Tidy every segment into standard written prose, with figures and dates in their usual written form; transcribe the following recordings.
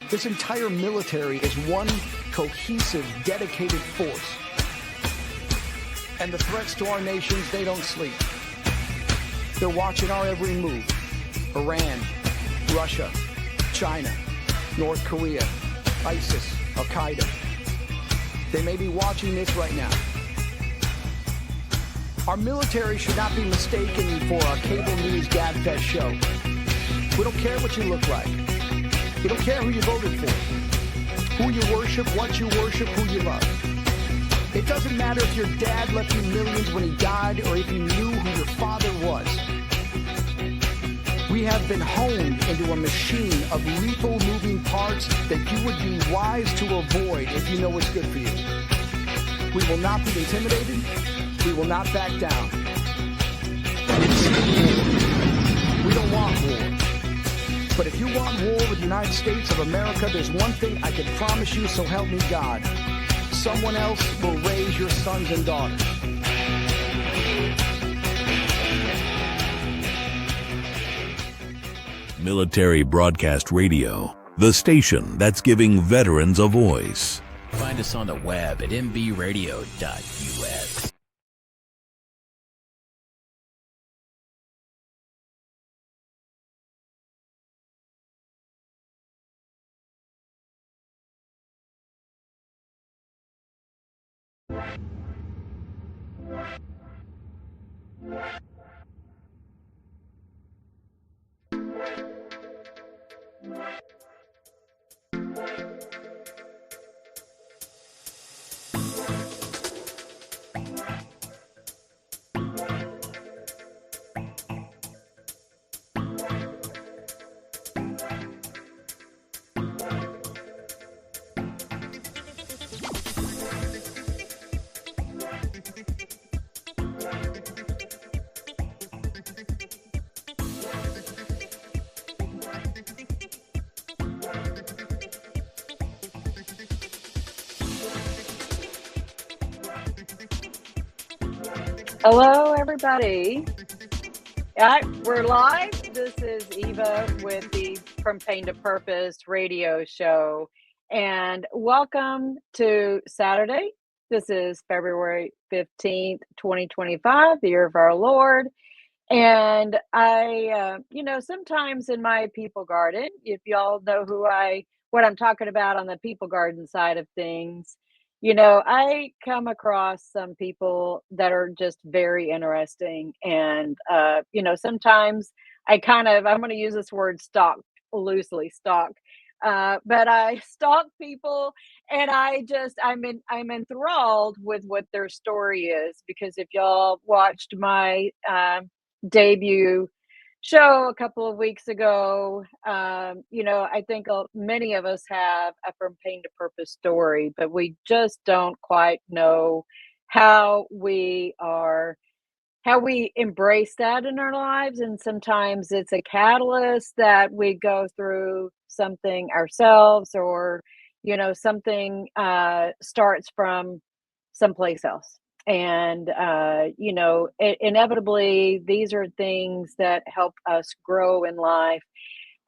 This entire military is one cohesive, dedicated force. And the threats to our nations, they don't sleep. They're watching our every move. Iran, Russia, China, North Korea, ISIS, Al-Qaeda. They may be watching this right now. Our military should not be mistaken for a cable news gabfest show. We don't care what you look like. We don't care who you voted for, who you worship, what you worship, who you love. It doesn't matter if your dad left you millions when he died or if you knew who your father was. We have been honed into a machine of lethal moving parts that you would be wise to avoid if you know what's good for you. We will not be intimidated. We will not back down. We don't want war. But if you want war with the United States of America, there's one thing I can promise you, so help me God. Someone else will raise your sons and daughters. Military Broadcast Radio, the station that's giving veterans a voice. Find us on the web at mbradio.us. Hello, everybody. We're live. This is Eva with the From Pain to Purpose radio show. And welcome to Saturday. This is February 15th, 2025, the year of our Lord. And I, sometimes in my people garden, if y'all know what I'm talking about on the people garden side of things, I come across some people that are just very interesting. And, sometimes I'm going to use this word stalk loosely, but I stalk people and I'm enthralled with what their story is, because if y'all watched my debut show a couple of weeks ago, I think many of us have a From Pain to Purpose story, but we just don't quite know how we embrace that in our lives. And sometimes it's a catalyst that we go through something ourselves, or something starts from someplace else. And, inevitably, these are things that help us grow in life.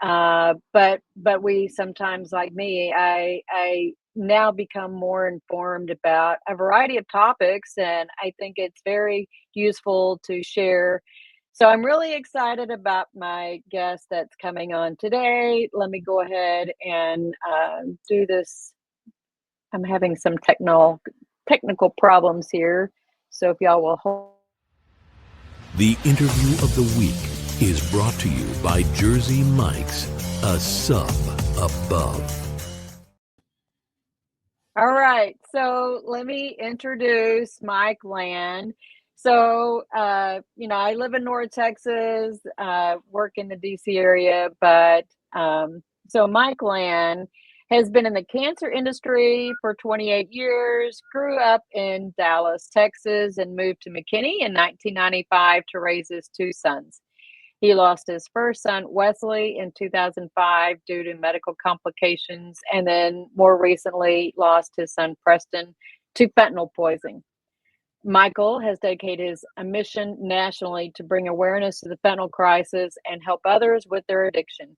But we sometimes, like me, I now become more informed about a variety of topics, and I think it's very useful to share. So I'm really excited about my guest that's coming on today. Let me go ahead and do this. I'm having some technical problems here, so if y'all will hold. The interview of the week is brought to you by Jersey Mike's, a sub above. All right, so let me introduce Mike Land. So, I live in North Texas, work in the DC area, but so Mike Land has been in the cancer industry for 28 years, grew up in Dallas, Texas, and moved to McKinney in 1995 to raise his two sons. He lost his first son, Wesley, in 2005 due to medical complications, and then more recently lost his son, Preston, to fentanyl poisoning. Michael has dedicated his mission nationally to bring awareness to the fentanyl crisis and help others with their addiction.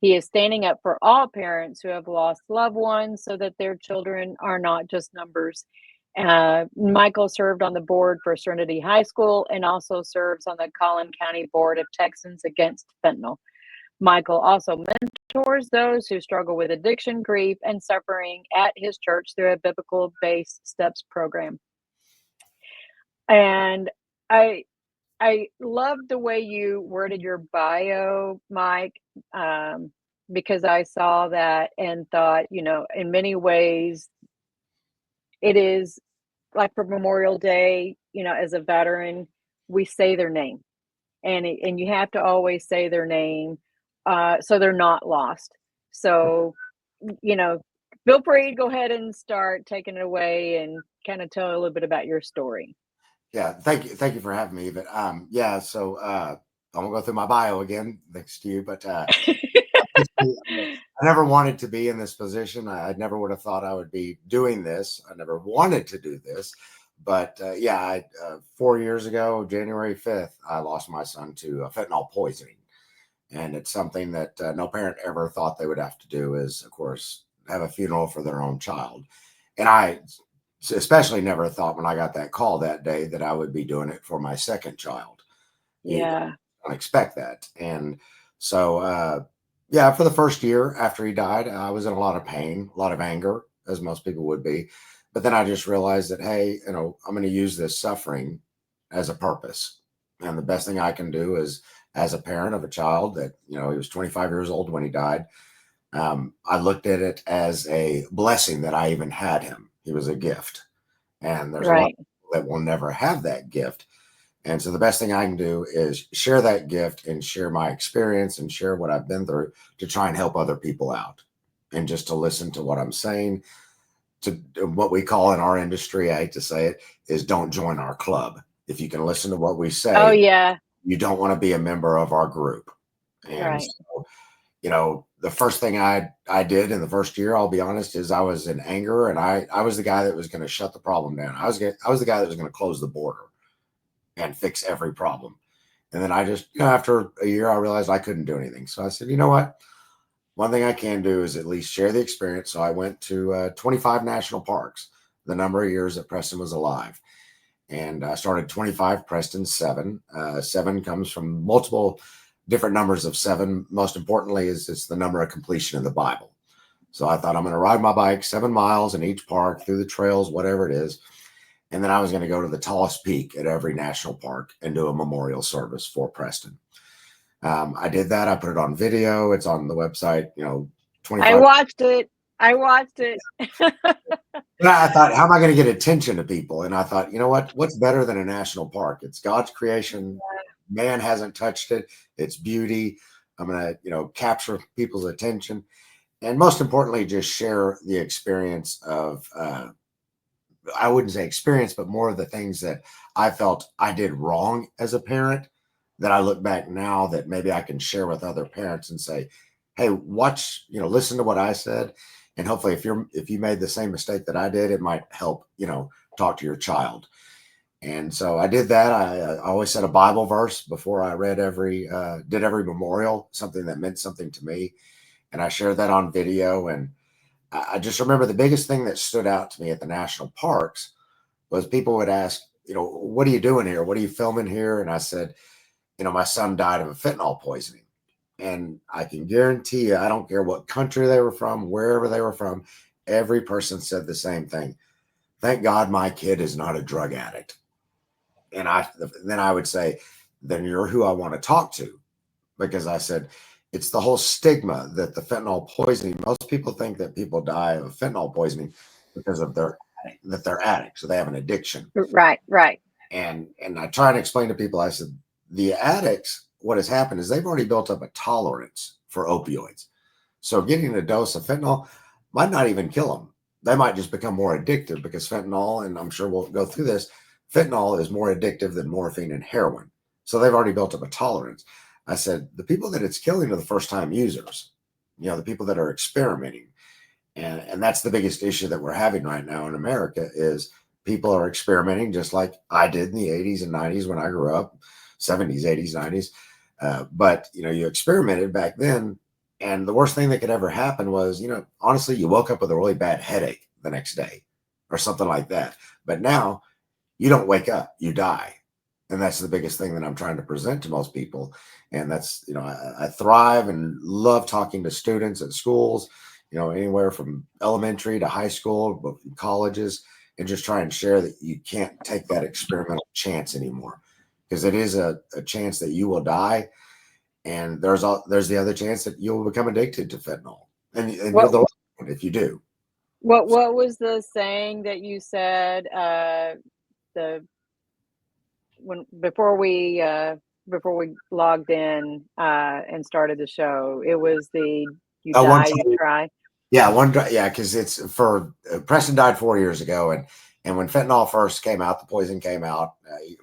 He is standing up for all parents who have lost loved ones so that their children are not just numbers. Michael served on the board for Serenity High School and also serves on the Collin County Board of Texans Against Fentanyl. Michael also mentors those who struggle with addiction, grief, and suffering at his church through a biblical based steps program. And I love the way you worded your bio, Mike, because I saw that and thought, in many ways, it is like for Memorial Day, as a veteran, we say their name, and you have to always say their name, so they're not lost. So, you know, feel free to go ahead and start taking it away and kind of tell a little bit about your story. Yeah, thank you for having me. But yeah, so I'm gonna go through my bio again, thanks to you. But I never wanted to be in this position. I never would have thought I would be doing this. I never wanted to do this. But yeah, 4 years ago, January 5th, I lost my son to fentanyl poisoning. And it's something that no parent ever thought they would have to do is, of course, have a funeral for their own child. And I especially never thought when I got that call that day that I would be doing it for my second child. You Yeah. don't expect that. And so, yeah, for the first year after he died, I was in a lot of pain, a lot of anger, as most people would be. But then I just realized that, hey, I'm going to use this suffering as a purpose. And the best thing I can do is, as a parent of a child that, he was 25 years old when he died, I looked at it as a blessing that I even had him. He was a gift. And there's a lot Right. of people that will never have that gift. And so the best thing I can do is share that gift and share my experience and share what I've been through to try and help other people out. And just to listen to what I'm saying, to what we call in our industry, I hate to say it, is don't join our club. If you can listen to what we Oh, say, yeah. you don't want to be a member of our group. And Right. so, the first thing I did in the first year, I'll be honest, is I was in anger, and I was the guy that was going to shut the problem down. I was the guy that was going to close the border and fix every problem. And then I just, after a year, I realized I couldn't do anything. So I said, you know what? One thing I can do is at least share the experience. So I went to 25 national parks, the number of years that Preston was alive. And I started 25, Preston 7. 7 comes from multiple different numbers of 7. Most importantly is it's the number of completion in the Bible. So I thought I'm going to ride my bike 7 miles in each park through the trails, whatever it is. And then I was going to go to the tallest peak at every national park and do a memorial service for Preston. I did that. I put it on video. It's on the website, 25. I watched it. And I thought, how am I going to get attention to people? And I thought, you know what? What's better than a national park? It's God's creation. Man hasn't touched it. It's beauty. I'm going to, capture people's attention. And most importantly, just share the experience of, I wouldn't say experience, but more of the things that I felt I did wrong as a parent that I look back now that maybe I can share with other parents and say, hey, watch, listen to what I said. And hopefully if you made the same mistake that I did, it might help, talk to your child. And so I did that. I always said a Bible verse before I read did every memorial, something that meant something to me. And I shared that on video. And I just remember the biggest thing that stood out to me at the national parks was people would ask, what are you doing here? What are you filming here? And I said, my son died of a fentanyl poisoning. And I can guarantee you, I don't care what country they were from, wherever they were from, every person said the same thing. Thank God my kid is not a drug addict. And then I would say, then you're who I want to talk to. Because I said, it's the whole stigma that the fentanyl poisoning, most people think that people die of fentanyl poisoning because of they're addicts, so they have an addiction. Right. And I try to explain to people, I said, the addicts, what has happened is they've already built up a tolerance for opioids. So getting a dose of fentanyl might not even kill them. They might just become more addictive because fentanyl, and I'm sure we'll go through this, fentanyl is more addictive than morphine and heroin. So they've already built up a tolerance. I said, the people that it's killing are the first-time users, the people that are experimenting. And that's the biggest issue that we're having right now in America is people are experimenting just like I did in the 80s and 90s when I grew up, 70s, 80s, 90s. But, you experimented back then And the worst thing that could ever happen was, honestly, you woke up with a really bad headache the next day or something like that. But now you don't wake up, you die. And that's the biggest thing that I'm trying to present to most people. And that's, I thrive and love talking to students at schools, anywhere from elementary to high school, but colleges, and just try and share that you can't take that experimental chance anymore, because it is a chance that you will die. And there's the other chance that you'll become addicted to fentanyl, and you're What the last one if you do. what was the saying that you said, the when before we logged in, and started the show? It was the "You One die, you time, try." yeah, yeah, because it's for Preston died 4 years ago, and when fentanyl first came out, the poison came out,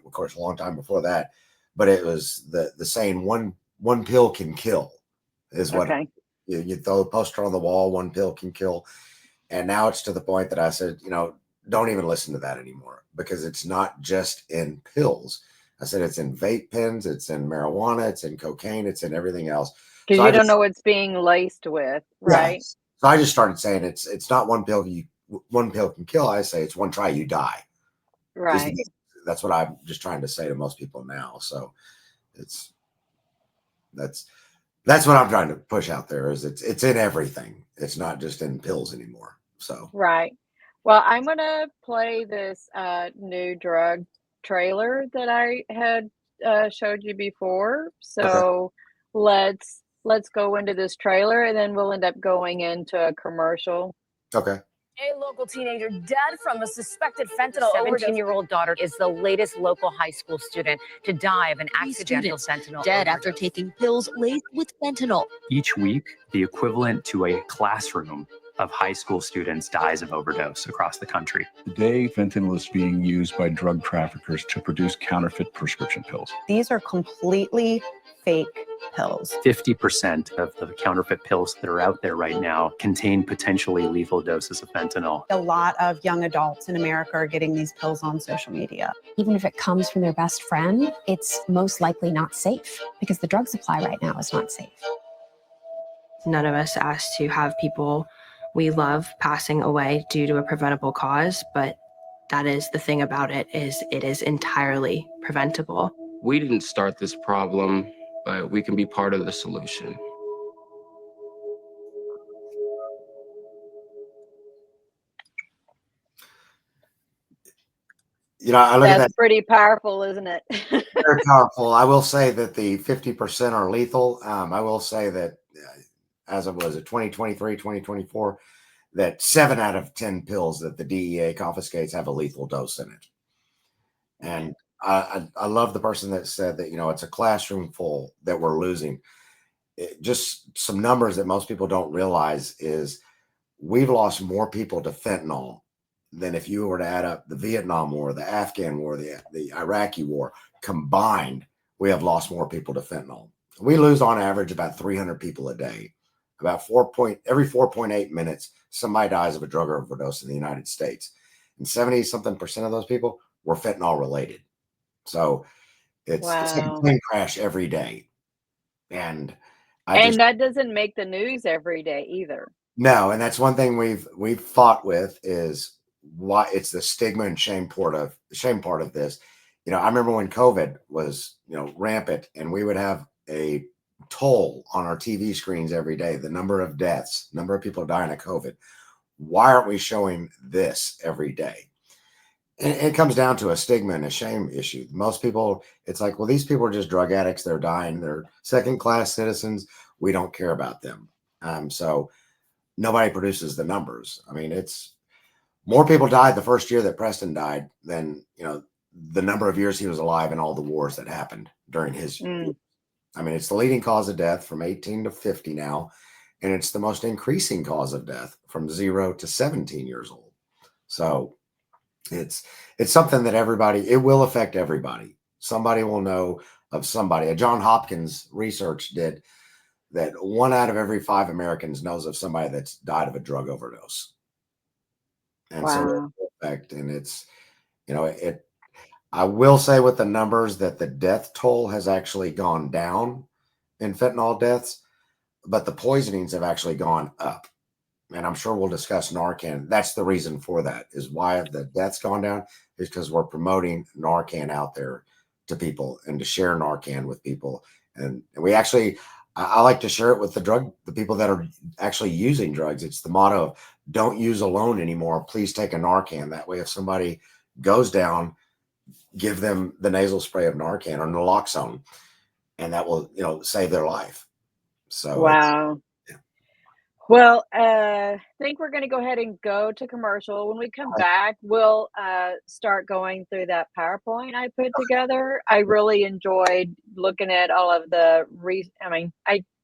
of course, a long time before that. But it was the saying, one pill can kill, is what Okay. you throw a poster on the wall, one pill can kill. And now it's to the point that I said, don't even listen to that anymore, because it's not just in pills. I said it's in vape pens, it's in marijuana, it's in cocaine, it's in everything else. Because So you I don't just know what's being laced with, yeah. right? So I just started saying it's not one pill can kill. I say it's one try you die. Right. That's what I'm just trying to say to most people now. So it's that's that's what I'm trying to push out there, is it's in everything. It's not just in pills anymore. So Right. Well, I'm gonna play this new drug trailer that I had showed you before. okay. So let's go into this trailer, and then we'll end up going into a commercial. Okay. A local teenager dead from a suspected fentanyl overdose. 17-year-old daughter is the latest local high school student to die of an accidental fentanyl dead overdose. after taking pills laced with fentanyl. Each week, the equivalent to a classroom of high school students dies of overdose across the country. Today, fentanyl is being used by drug traffickers to produce counterfeit prescription pills. These are completely fake pills. 50% of the counterfeit pills that are out there right now contain potentially lethal doses of fentanyl. A lot of young adults in America are getting these pills on social media. Even if it comes from their best friend, it's most likely not safe, because the drug supply right now is not safe. None of us asked to have people we love passing away due to a preventable cause, but that is the thing about it is entirely preventable. We didn't start this problem, but we can be part of the solution. I look at that. That's pretty powerful, isn't it? Very powerful. I will say that the 50% are lethal. I will say that as of 2023, 2024, that 7 out of 10 pills that the DEA confiscates have a lethal dose in it. And I love the person that said that, it's a classroom full that we're losing. Just some numbers that most people don't realize is we've lost more people to fentanyl than if you were to add up the Vietnam War, the Afghan War, the Iraqi War combined. We have lost more people to fentanyl. We lose on average about 300 people a day. About every 4.8 minutes, somebody dies of a drug overdose in the United States. And 70-something% of those people were fentanyl related. So it's like a Wow. plane crash every day. And that doesn't make the news every day either. No, and that's one thing we've fought with, is why it's the stigma and shame part of this. I remember when COVID was, rampant, and we would have a toll on our TV screens every day, the number of deaths, number of people dying of COVID. Why aren't we showing this every day? And it comes down to a stigma and a shame issue. Most people, it's like, well, these people are just drug addicts. They're dying. They're second-class citizens. We don't care about them. So nobody produces the numbers. I mean, it's more people died the first year that Preston died than, the number of years he was alive in all the wars that happened during his. I mean, it's the leading cause of death from 18 to 50 now, and it's the most increasing cause of death from 0 to 17 years old. So it's something that it will affect everybody. Somebody will know of somebody. A John Hopkins research did that 1 out of every 5 Americans knows of somebody that's died of a drug overdose. And Wow. so effect, and it's, I will say with the numbers that the death toll has actually gone down in fentanyl deaths, but the poisonings have actually gone up. And I'm sure we'll discuss Narcan. That's the reason for that, is why the death's gone down, is because we're promoting Narcan out there to people and to share Narcan with people. And we actually, I like to share it with the people that are actually using drugs. It's the motto of don't use alone anymore. Please take a Narcan. That way, if somebody goes down, give them the nasal spray of Narcan or naloxone, and that will, save their life. So wow. Well, I think we're going to go ahead and go to commercial. When we come back, we'll start going through that PowerPoint I put together. I really enjoyed looking at all of the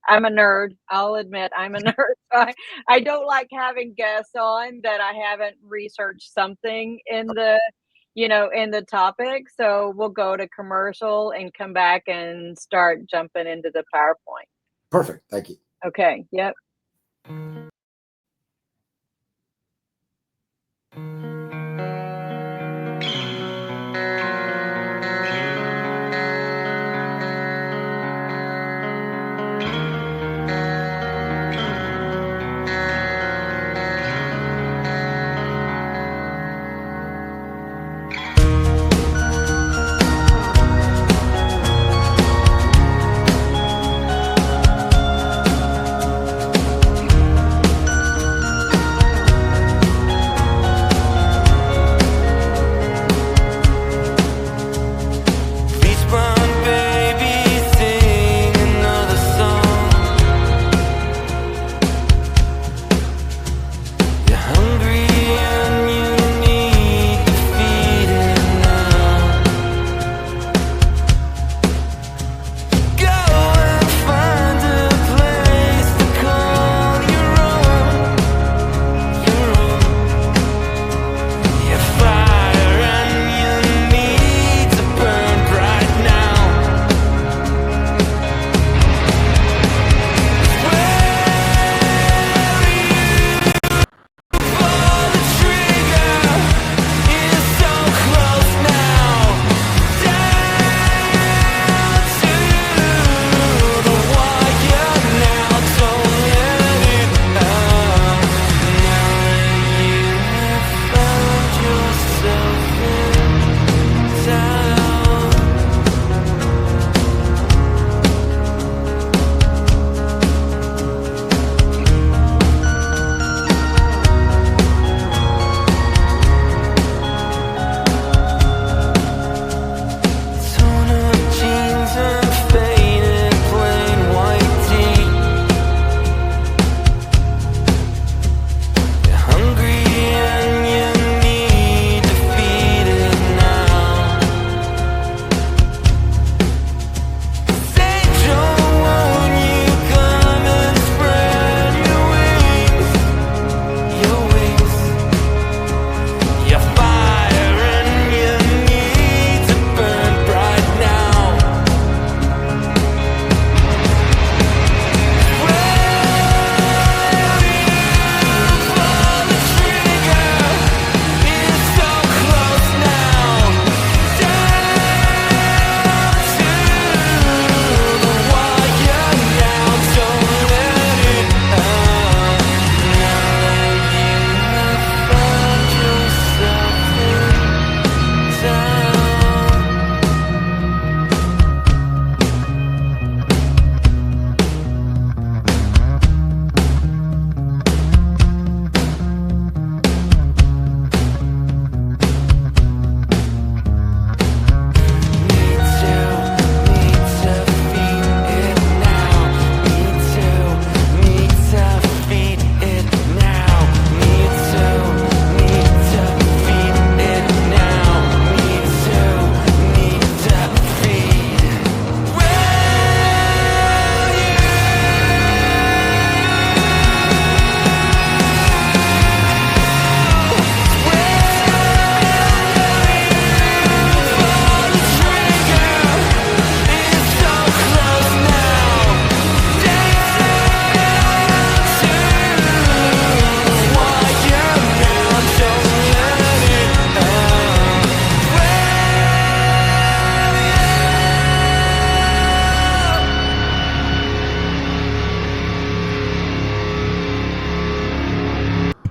I'm a nerd. I'll admit I'm a nerd. I don't like having guests on that I haven't researched something in the topic. So we'll go to commercial and come back and start jumping into the PowerPoint. Perfect. Thank you. Okay. Yep.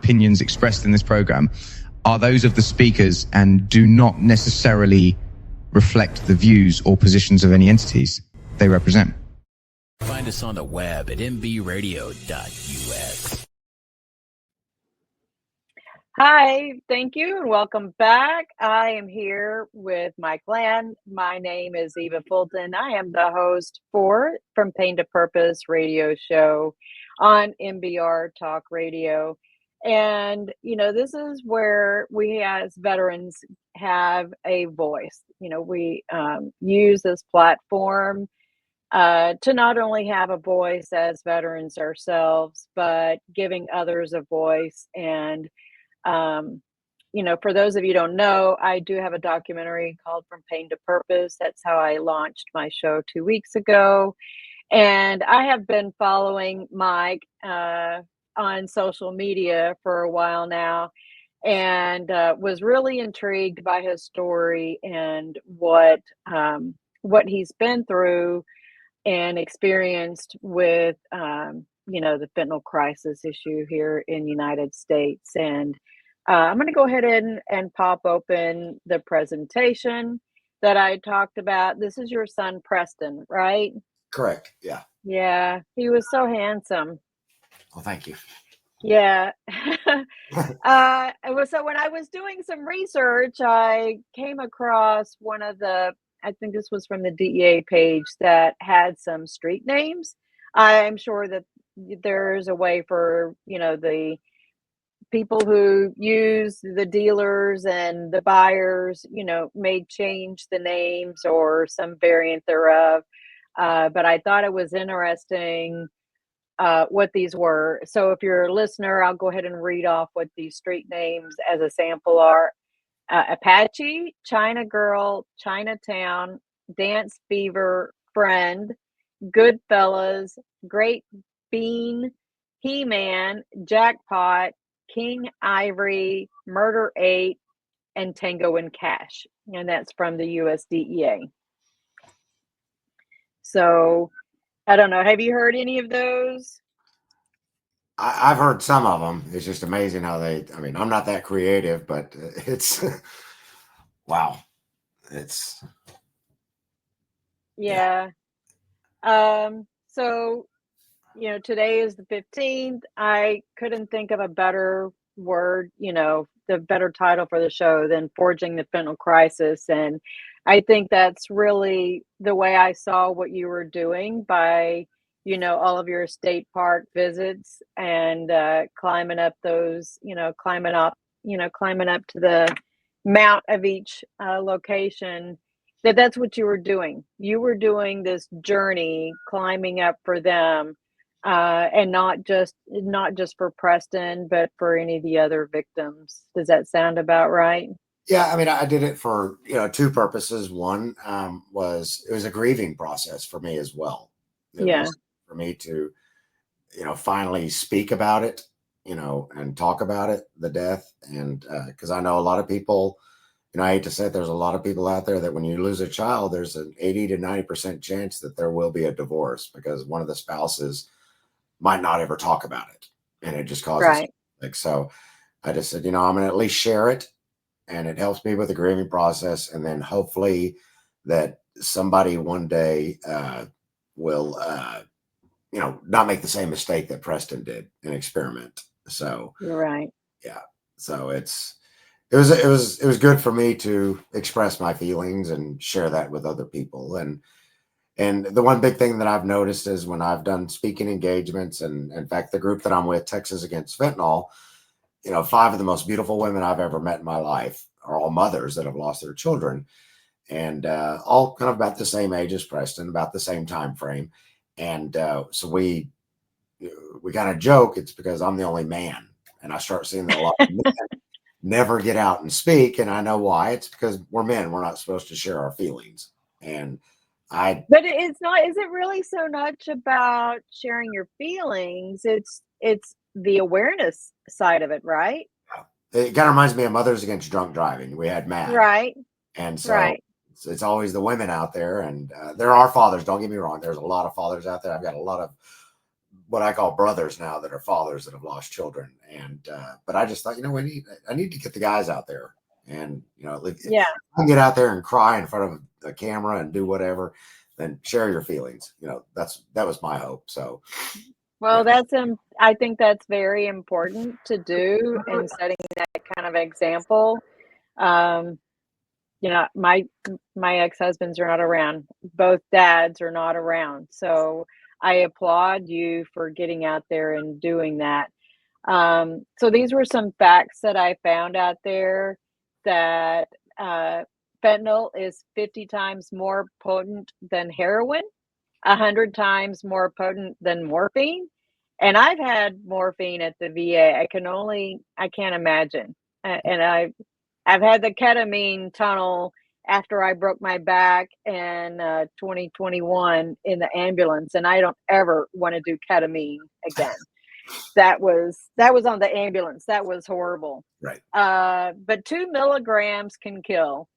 opinions expressed in this program are those of the speakers and do not necessarily reflect the views or positions of any entities they represent. Find us on the web at mbradio.us. Hi, thank you, and welcome back. I am here with Mike Land. My name is Eva Fulton. I am the host for From Pain to Purpose radio show on MBR Talk Radio. And, this is where we as veterans have a voice. We use this platform to not only have a voice as veterans ourselves, but giving others a voice. And for those of you who don't know, I do have a documentary called From Pain to Purpose. That's how I launched my show 2 weeks ago. And I have been following Mike on social media for a while now, and was really intrigued by his story and what he's been through and experienced with, the fentanyl crisis issue here in the United States. And I'm going to go ahead and pop open the presentation that I talked about. This is your son, Preston, right? Correct. Yeah. Yeah. He was so handsome. Well, thank you. Yeah. So when I was doing some research, I came across I think this was from the DEA page that had some street names. I'm sure that there's a way for, the people who use the dealers and the buyers, may change the names or some variant thereof. But I thought it was interesting what these were. So if you're a listener, I'll go ahead and read off what these street names as a sample are. Apache, China Girl, Chinatown, Dance Fever, Friend, Goodfellas, Great Bean, He-Man, Jackpot, King Ivory, Murder 8, and Tango and Cash. And that's from the USDEA. So I don't know. Have you heard any of those? I've heard some of them. It's just amazing how I'm not that creative, but it's, wow. It's. Yeah. So, today is the 15th. I couldn't think of a better word, the better title for the show than Forging the Fentanyl Crisis. And I think that's really the way I saw what you were doing by, all of your state park visits and climbing up those, climbing up to the mount of each location. That's what you were doing. You were doing this journey, climbing up for them, and not just for Preston, but for any of the other victims. Does that sound about right? Yeah, I did it for two purposes. One was it was a grieving process for me as well. It was for me to finally speak about it, and talk about it, the death, and because I know a lot of people. I hate to say it, there's a lot of people out there that when you lose a child, there's an 80 to 90% chance that there will be a divorce because one of the spouses might not ever talk about it. And it just causes so I just said, I'm going to at least share it. And it helps me with the grieving process. And then hopefully that somebody one day will, not make the same mistake that Preston did and experiment. So you're right. Yeah. So it was good for me to express my feelings and share that with other people. And the one big thing that I've noticed is when I've done speaking engagements, and in fact, the group that I'm with, Texas Against Fentanyl, 5 of the most beautiful women I've ever met in my life are all mothers that have lost their children, and all kind of about the same age as Preston, about the same time frame. And so we kind of joke it's because I'm the only man, and I start seeing that a lot of men never get out and speak, and I know why. It's because we're men. We're not supposed to share our feelings. But it's not. Is it really so much about sharing your feelings? It's the awareness side of it, right? It kind of reminds me of Mothers Against Drunk Driving. We had Matt, right? And so it's always the women out there, and there are fathers. Don't get me wrong. There's a lot of fathers out there. I've got a lot of what I call brothers now that are fathers that have lost children. And but I just thought, I need to get the guys out there, and if Yeah. I can get out there and cry in front of a camera and do whatever, then share your feelings. That was my hope. So. Well, I think that's very important to do in setting that kind of example. My ex-husbands are not around. Both dads are not around. So I applaud you for getting out there and doing that. So these were some facts that I found out there that fentanyl is 50 times more potent than heroin, 100 times more potent than morphine. And I've had morphine at the VA. I can't imagine. And I've had the ketamine tunnel after I broke my back in 2021 in the ambulance, and I don't ever want to do ketamine again. That was on the ambulance. That was horrible. Right. But 2 milligrams can kill.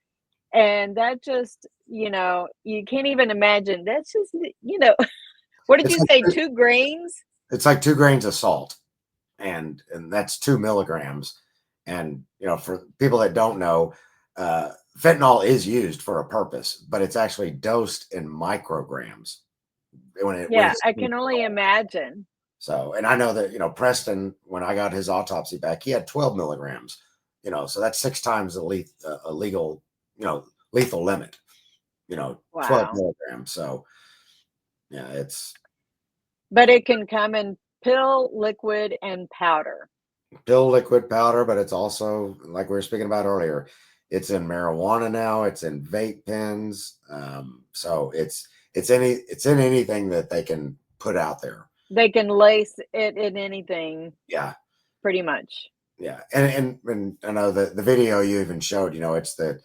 And that just, you can't even imagine. That's just, what did you say? 2 grains? It's like 2 grains of salt, and that's 2 milligrams. And, for people that don't know, fentanyl is used for a purpose, but it's actually dosed in micrograms. I can only imagine. So, and I know that, Preston, when I got his autopsy back, he had 12 milligrams, so that's 6 times the legal, lethal limit, 12 milligrams. So, yeah, but it can come in pill, liquid, and powder. Pill, liquid, powder, but it's also, like we were speaking about earlier, it's in marijuana now. It's in vape pens. So it's in anything that they can put out there. They can lace it in anything. Yeah, pretty much. Yeah, and I know the video you even showed. It's that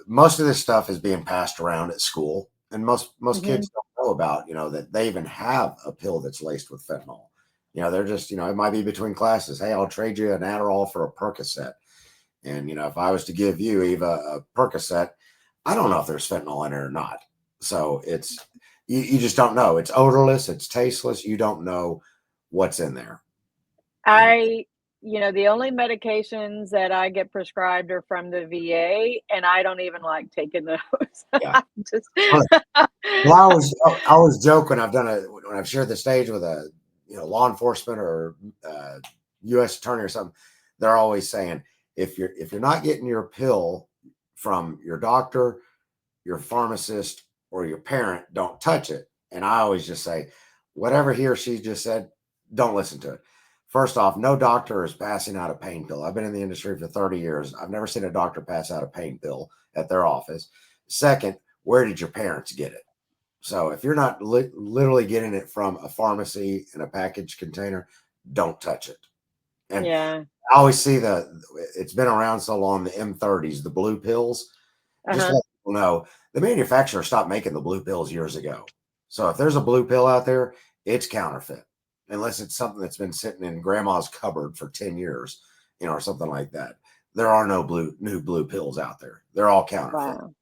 most of this stuff is being passed around at school, and most kids don't know about that they even have a pill that's laced with fentanyl. They're just, it might be between classes. Hey, I'll trade you an Adderall for a Percocet. And, if I was to give you, Eva, a Percocet, I don't know if there's fentanyl in it or not. So you just don't know. It's odorless. It's tasteless. You don't know what's in there. The only medications that I get prescribed are from the VA, and I don't even like taking those. Yeah. Well, I always joke when I've shared the stage with a law enforcement or U.S. attorney or something. They're always saying, if you're not getting your pill from your doctor, your pharmacist, or your parent, don't touch it. And I always just say, whatever he or she just said, don't listen to it. First off, no doctor is passing out a pain pill. I've been in the industry for 30 years. I've never seen a doctor pass out a pain pill at their office. Second, where did your parents get it? So if you're not literally getting it from a pharmacy in a packaged container, don't touch it. And I always see it's been around so long, the M30s, the blue pills. Just let people know, the manufacturer stopped making the blue pills years ago. So if there's a blue pill out there, it's counterfeit, unless it's something that's been sitting in grandma's cupboard for 10 years, or something like that. There are no new blue pills out there. They're all counterfeit. Wow.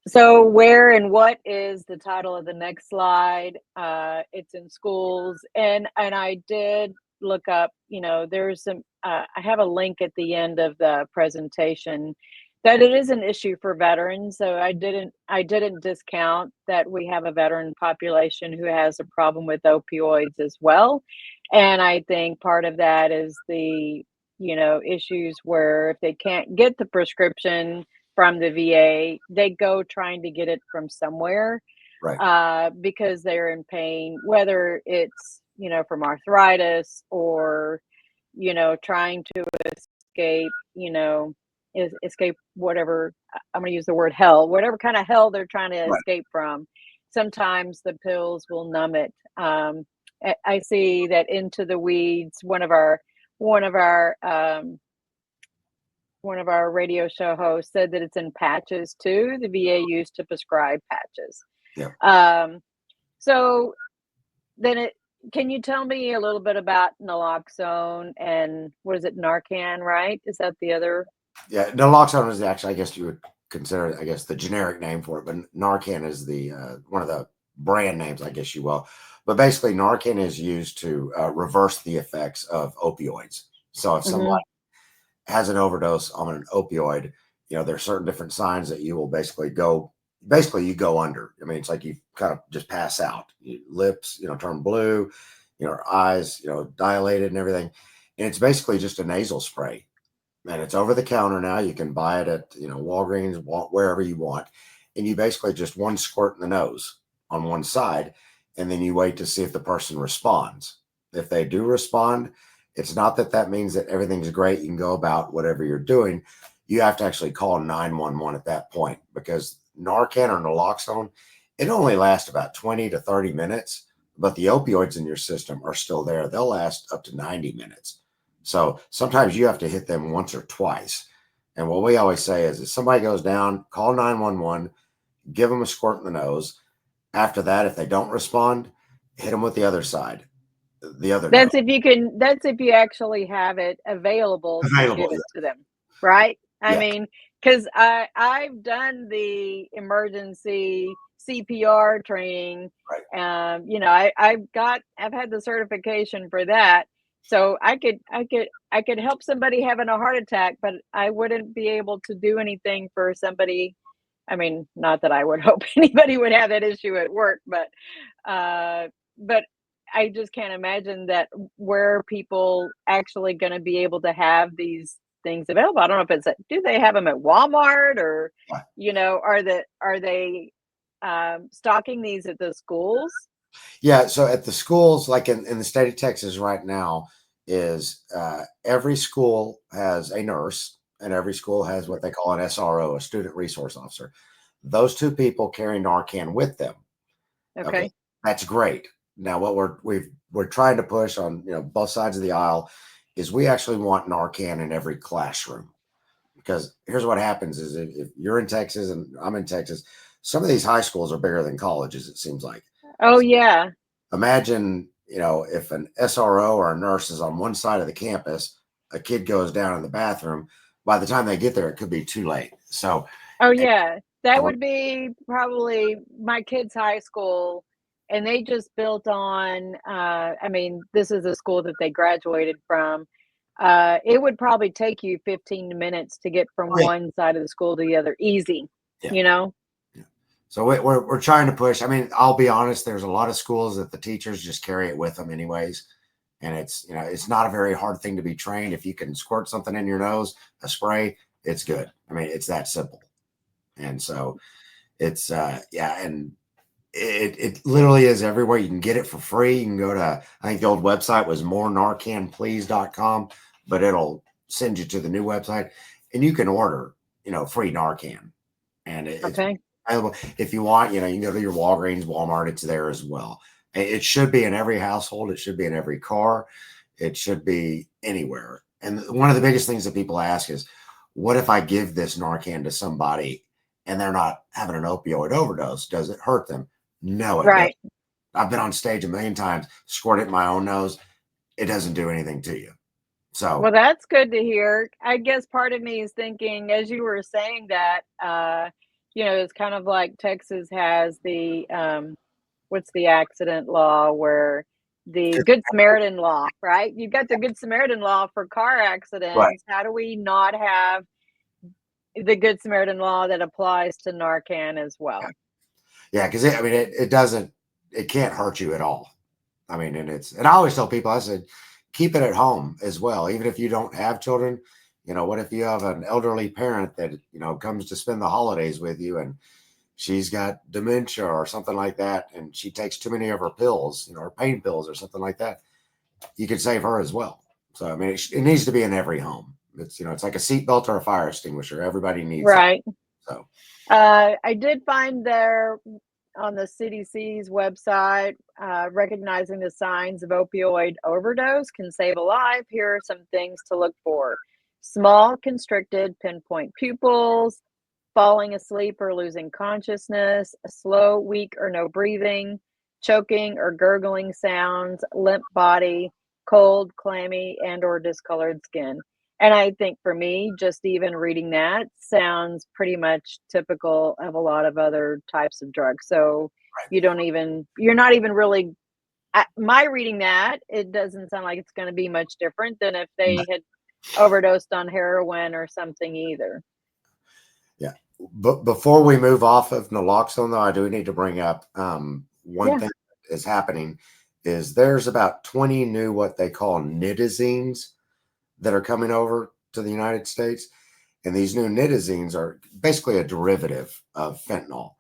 So where and what is the title of the next slide? It's in schools, and I did look up, there's some, I have a link at the end of the presentation that it is an issue for veterans. So I didn't discount that we have a veteran population who has a problem with opioids as well. And I think part of that is the, issues where if they can't get the prescription from the VA, they go trying to get it from somewhere, right? Because they're in pain, whether it's, from arthritis or, trying to escape, escape whatever, I'm going to use the word hell, whatever kind of hell they're trying to escape from. Sometimes the pills will numb it. I see that Into the Weeds, one of our radio show hosts said that it's in patches too. The VA used to prescribe patches. Yeah. So then can you tell me a little bit about naloxone and what is it, Narcan, right? Is that the other? Yeah, naloxone is actually, I guess you would consider it, the generic name for it, but Narcan is the one of the brand names, I guess you will. But basically, Narcan is used to reverse the effects of opioids. So if somebody has an overdose on an opioid, there are certain different signs that you will basically you go under. I mean, it's like you kind of just pass out. Your lips, turn blue, eyes, dilated and everything. And it's basically just a nasal spray. And it's over the counter now. You can buy it at, Walgreens, wherever you want. And you basically just one squirt in the nose on one side, and then you wait to see if the person responds. If they do respond, it's not that means that everything's great. You can go about whatever you're doing. You have to actually call 911 at that point, because Narcan or naloxone, it only lasts about 20 to 30 minutes, but the opioids in your system are still there. They'll last up to 90 minutes. So sometimes you have to hit them once or twice. And what we always say is if somebody goes down, call 911, give them a squirt in the nose. After that, if they don't respond, hit them with the other side. That's if you actually have it available to give it to them, right? I mean, because I've done the emergency CPR training. I've had the certification for that, so I could help somebody having a heart attack, but I wouldn't be able to do anything for somebody. I mean, not that I would hope anybody would have that issue at work, but I just can't imagine that where people actually going to be able to have these things available. I don't know if do they have them at Walmart or, are they stocking these at the schools? Yeah. So at the schools, like in the state of Texas right now, is every school has a nurse and every school has what they call an SRO, a student resource officer. Those two people carry Narcan with them. Okay. That's great. Now, what we're trying to push on, both sides of the aisle is we actually want Narcan in every classroom, because here's what happens is if you're in Texas and I'm in Texas, some of these high schools are bigger than colleges, it seems like. Oh, yeah. Imagine, if an SRO or a nurse is on one side of the campus, a kid goes down in the bathroom. By the time they get there, it could be too late. So, oh, yeah, that would be probably my kid's high school. And they just built on, this is a school that they graduated from. It would probably take you 15 minutes to get from one side of the school to the other, easy, So we're trying to push. I mean, I'll be honest, there's a lot of schools that the teachers just carry it with them anyways. And it's not a very hard thing to be trained. If you can squirt something in your nose, a spray, it's good. I mean, it's that simple. And so it's, and it literally is everywhere. You can get it for free. You can go to, I think the old website was morenarcanplease.com, but it'll send you to the new website and you can order, free Narcan. And it's available. If you want, you can go to your Walgreens, Walmart, it's there as well. It should be in every household. It should be in every car. It should be anywhere. And one of the biggest things that people ask is, what if I give this Narcan to somebody and they're not having an opioid overdose? Does it hurt them? No, it doesn't. I've been on stage a million times, squirt it in my own nose. It doesn't do anything to you. So, well, that's good to hear. I guess part of me is thinking, as you were saying that, it's kind of like Texas has the, what's the accident law where the Good Samaritan law, right? You've got the Good Samaritan law for car accidents. Right. How do we not have the Good Samaritan law that applies to Narcan as well? Yeah, because it can't hurt you at all. I mean, and I always tell people, I said, keep it at home as well. Even if you don't have children, what if you have an elderly parent that, comes to spend the holidays with you and she's got dementia or something like that, and she takes too many of her pills, her pain pills or something like that, you could save her as well. So, I mean, it needs to be in every home. It's, it's like a seatbelt or a fire extinguisher. Everybody needs right. it. So, I did find there on the CDC's website, recognizing the signs of opioid overdose can save a life. Here are some things to look for: small, constricted, pinpoint pupils, falling asleep or losing consciousness, slow, weak, or no breathing, choking or gurgling sounds, limp body, cold, clammy, and or discolored skin. And I think for me, just even reading that sounds pretty much typical of a lot of other types of drugs. So you're not even really my reading that, it doesn't sound like it's going to be much different than if they had overdosed on heroin or something either. Yeah. But before we move off of naloxone, though, I do need to bring up one thing that is happening is there's about 20 new what they call nitazines that are coming over to the United States. And these new nitazines are basically a derivative of fentanyl.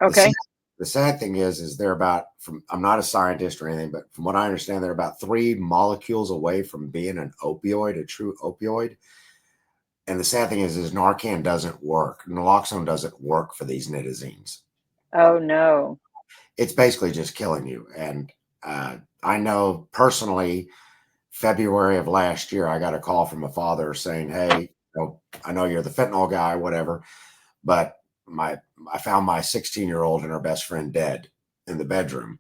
Okay. The sad thing is they're about, from, I'm not a scientist or anything, but from what I understand, they're about 3 molecules away from being an opioid, a true opioid. And the sad thing is Narcan doesn't work. Naloxone doesn't work for these nitazines. Oh, no. It's basically just killing you. And I know personally, February of last year, I got a call from a father saying, hey, I know you're the fentanyl guy, whatever, but I found my 16-year-old and her best friend dead in the bedroom.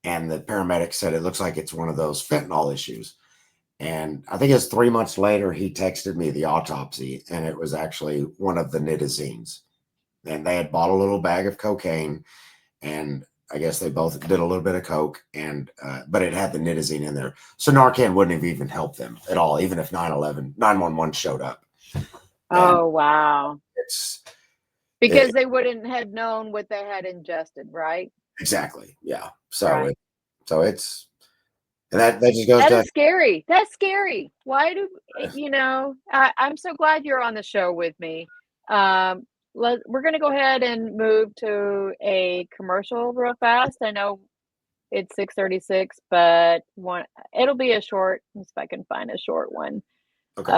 And the paramedic said, it looks like it's one of those fentanyl issues. And I think it's 3 months later, he texted me the autopsy, and it was actually one of the nitazines. And they had bought a little bag of cocaine, and I guess they both did a little bit of coke, and but it had the nitazine in there. So Narcan wouldn't have even helped them at all, even if 911 showed up. Oh, wow. It's because they wouldn't have known what they had ingested, right? Exactly. Yeah. So Right. it's and that just goes That to is scary. That's scary. Why do I'm so glad you're on the show with me. We're going to go ahead and move to a commercial real fast. I know it's 6:36, but it'll be a short, if I can find a short one. Okay.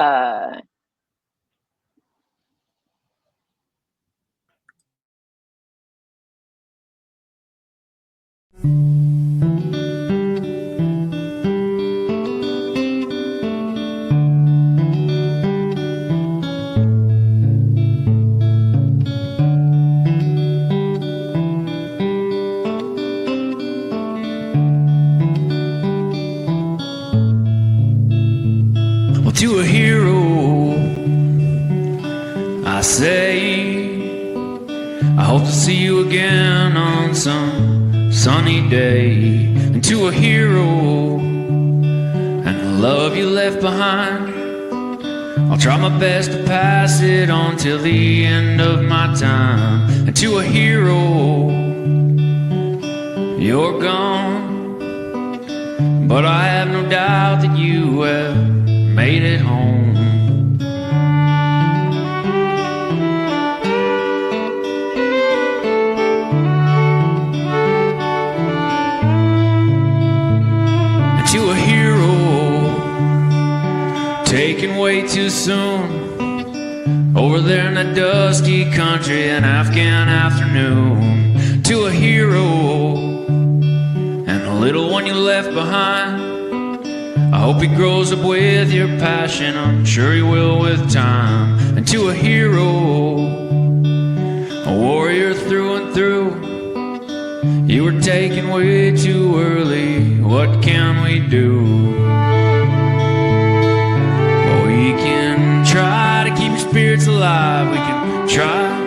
Well, to a hero, I say, I hope to see you again on some sunny day. And to a hero, and the love you left behind, I'll try my best to pass it on till the end of my time. And to a hero, you're gone, but I have no doubt that you have made it home. And to a hero taken way too soon over there in that dusty country, an Afghan afternoon. To a hero and the little one you left behind, I hope he grows up with your passion, I'm sure he will with time. And to a hero, a warrior through and through, you were taken way too early, what can we do? Well, we can try to keep your spirits alive, we can try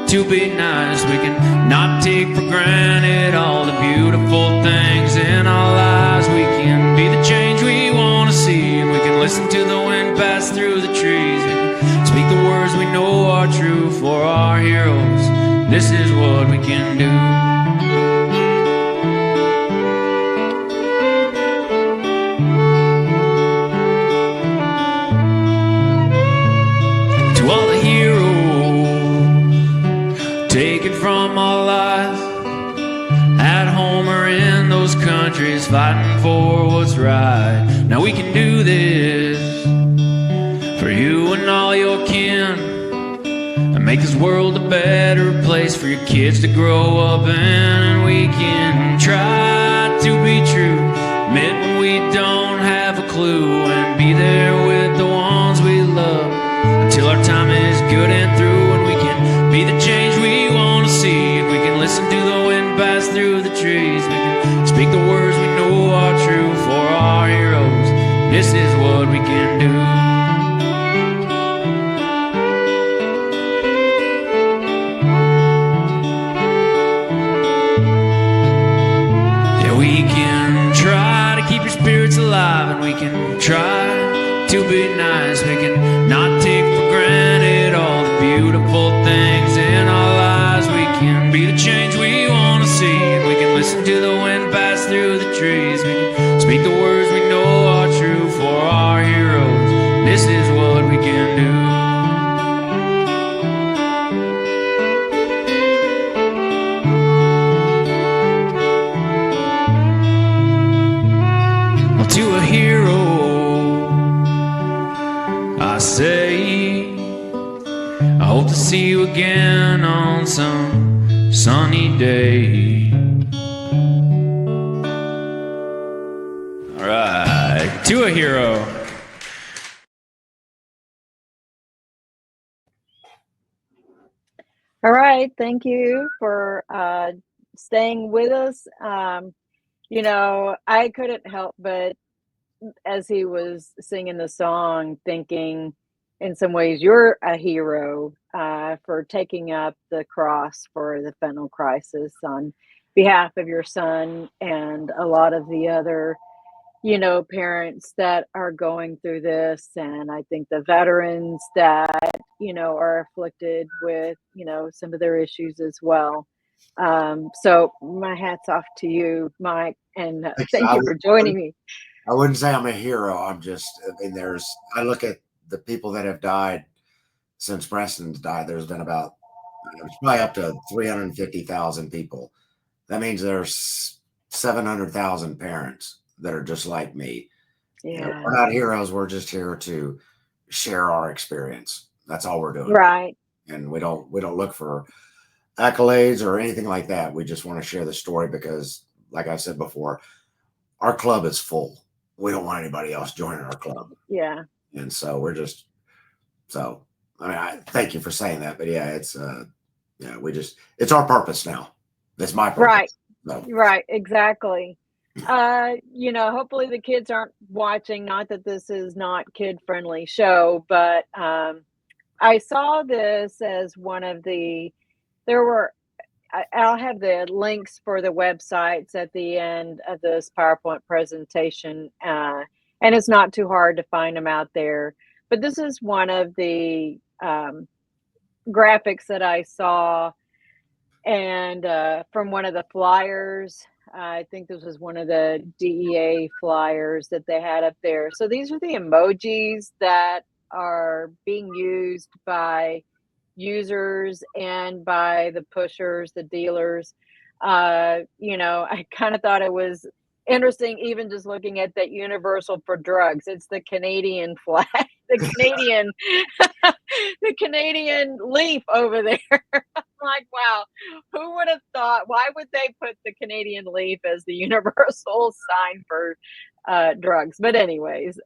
to be nice, we can not take for granted all the beautiful things in our lives. We can be the change we want to see, and we can listen to the wind pass through the trees. We can speak the words we know are true for our heroes. This is what we can do. To all the heroes taken from our lives, at home or in those countries, fighting for what's right. Now we can do this for you and all your kin, and make this world a better place for your kids to grow up in. And we can try to be true, admit when we don't have a clue, and be there with the ones we love until our time is good and through. And we can be the change we want to see, and we can listen to the wind pass through the trees. We can speak the words we know are true for our heroes. This is what we can do. Yeah, we can try to be nice. We can not take for granted all the beautiful things in our lives. We can be the change we want to see, and we can listen to the wind pass through the trees. We can speak the words we know are true for our heroes. This is what we can do. Well, to a hero I say, I hope to see you again on some sunny day. All right, to a hero. All right, thank you for staying with us. You know, I couldn't help but, as he was singing the song, thinking in some ways you're a hero for taking up the cross for the fentanyl crisis on behalf of your son and a lot of the other, you know, parents that are going through this. And I think the veterans that, you know, are afflicted with, you know, some of their issues as well. So my hat's off to you, Mike, and thank you for joining me. I wouldn't say I'm a hero. I'm just, I mean, I look at the people that have died since Preston's died. There's been about, it's probably up to 350,000 people. That means there's 700,000 parents that are just like me. Yeah. You know, we're not heroes. We're just here to share our experience. That's all we're doing. Right. And we don't look for accolades or anything like that. We just want to share the story because, like I said before, our club is full. We don't want anybody else joining our club. Yeah. And so we're just, so, I mean, I thank you for saying that, but yeah, it's, yeah, it's our purpose now. That's my purpose. Right. So. Right. Exactly. You know, hopefully the kids aren't watching, not that this is not kid friendly show, but, I saw this as one of I'll have the links for the websites at the end of this PowerPoint presentation, and it's not too hard to find them out there. But this is one of the graphics that I saw, and from one of the flyers. I think this was one of the DEA flyers that they had up there. So these are the emojis that are being used by users and by the pushers, the dealers. You know, I kind of thought it was interesting, even just looking at that universal for drugs. It's the Canadian flag, the Canadian, the Canadian leaf over there. I'm like, wow, who would have thought? Why would they put the Canadian leaf as the universal sign for drugs? But anyways.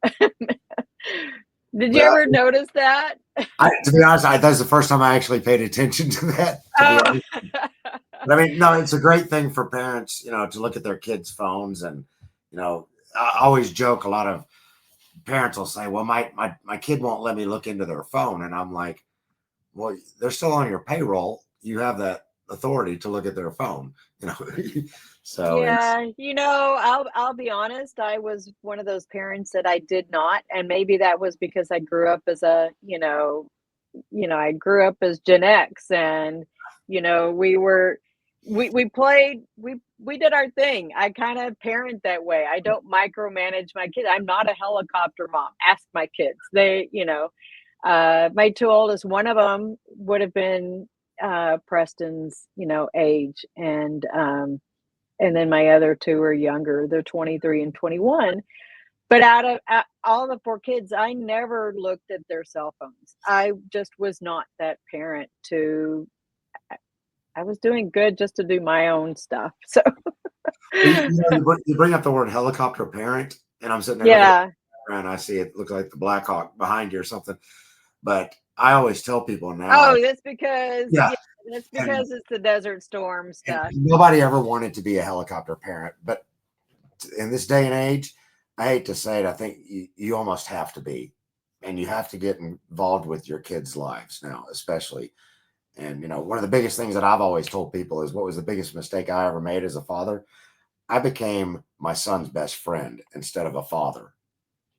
Did you ever notice that? To be honest, that's the first time I actually paid attention to that. But I mean, no, it's a great thing for parents, you know, to look at their kids' phones. And, you know, I always joke, a lot of parents will say, well, my kid won't let me look into their phone. And I'm like, well, they're still on your payroll. You have that authority to look at their phone, you know. So yeah, you know, I'll be honest, I was one of those parents that I did not, and maybe that was because I grew up as a, I grew up as Gen X, and you know, we played, we did our thing. I kind of parent that way. I don't micromanage my kids. I'm not a helicopter mom. Ask my kids. They, you know, my two oldest, one of them would have been Preston's, you know, age, and then my other two are younger. They're 23 and 21. But out of all the four kids, I never looked at their cell phones. I just was not that parent I was doing good just to do my own stuff. So you bring up the word helicopter parent, and I'm sitting there. Yeah. And I see it looks like the Black Hawk behind you or something. But I always tell people now. Oh, that's because it's the Desert Storm stuff. Nobody ever wanted to be a helicopter parent, but in this day and age, I hate to say it, I think you almost have to be, and you have to get involved with your kids' lives now, especially. And you know, one of the biggest things that I've always told people is, what was the biggest mistake I ever made as a father? I became my son's best friend instead of a father.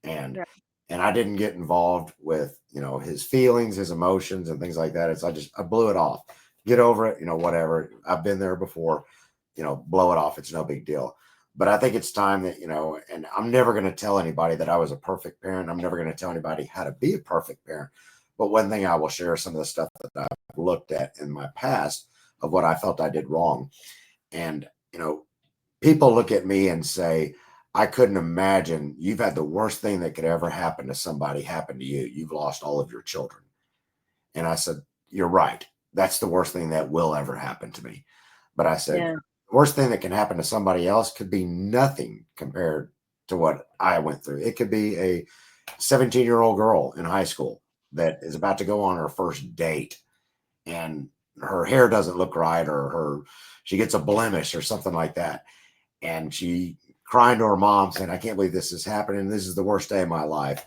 And And I didn't get involved with, his feelings, his emotions and things like that. I blew it off. Get over it, whatever. I've been there before, blow it off. It's no big deal. But I think it's time that, and I'm never going to tell anybody that I was a perfect parent. I'm never going to tell anybody how to be a perfect parent. But one thing I will share some of the stuff that I've looked at in my past of what I felt I did wrong. And, people look at me and say, I couldn't imagine you've had the worst thing that could ever happen to somebody happen to you. You've lost all of your children. And I said, you're right. That's the worst thing that will ever happen to me. But I said, the worst thing that can happen to somebody else could be nothing compared to what I went through. It could be a 17-year-old girl in high school that is about to go on her first date and her hair doesn't look right, or she gets a blemish or something like that. And she crying to her mom saying, I can't believe this is happening. This is the worst day of my life.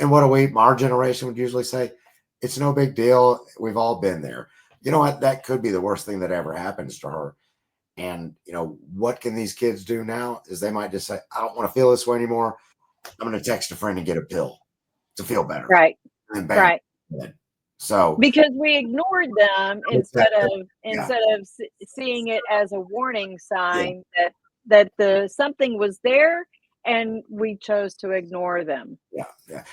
And what our generation would usually say, it's no big deal. We've all been there. You know what? That could be the worst thing that ever happens to her. And, what can these kids do now is they might just say, I don't want to feel this way anymore. I'm going to text a friend and get a pill to feel better. Right. And bam. Right. So because we ignored them instead of seeing it as a warning sign that the something was there, and we chose to ignore them. Yeah.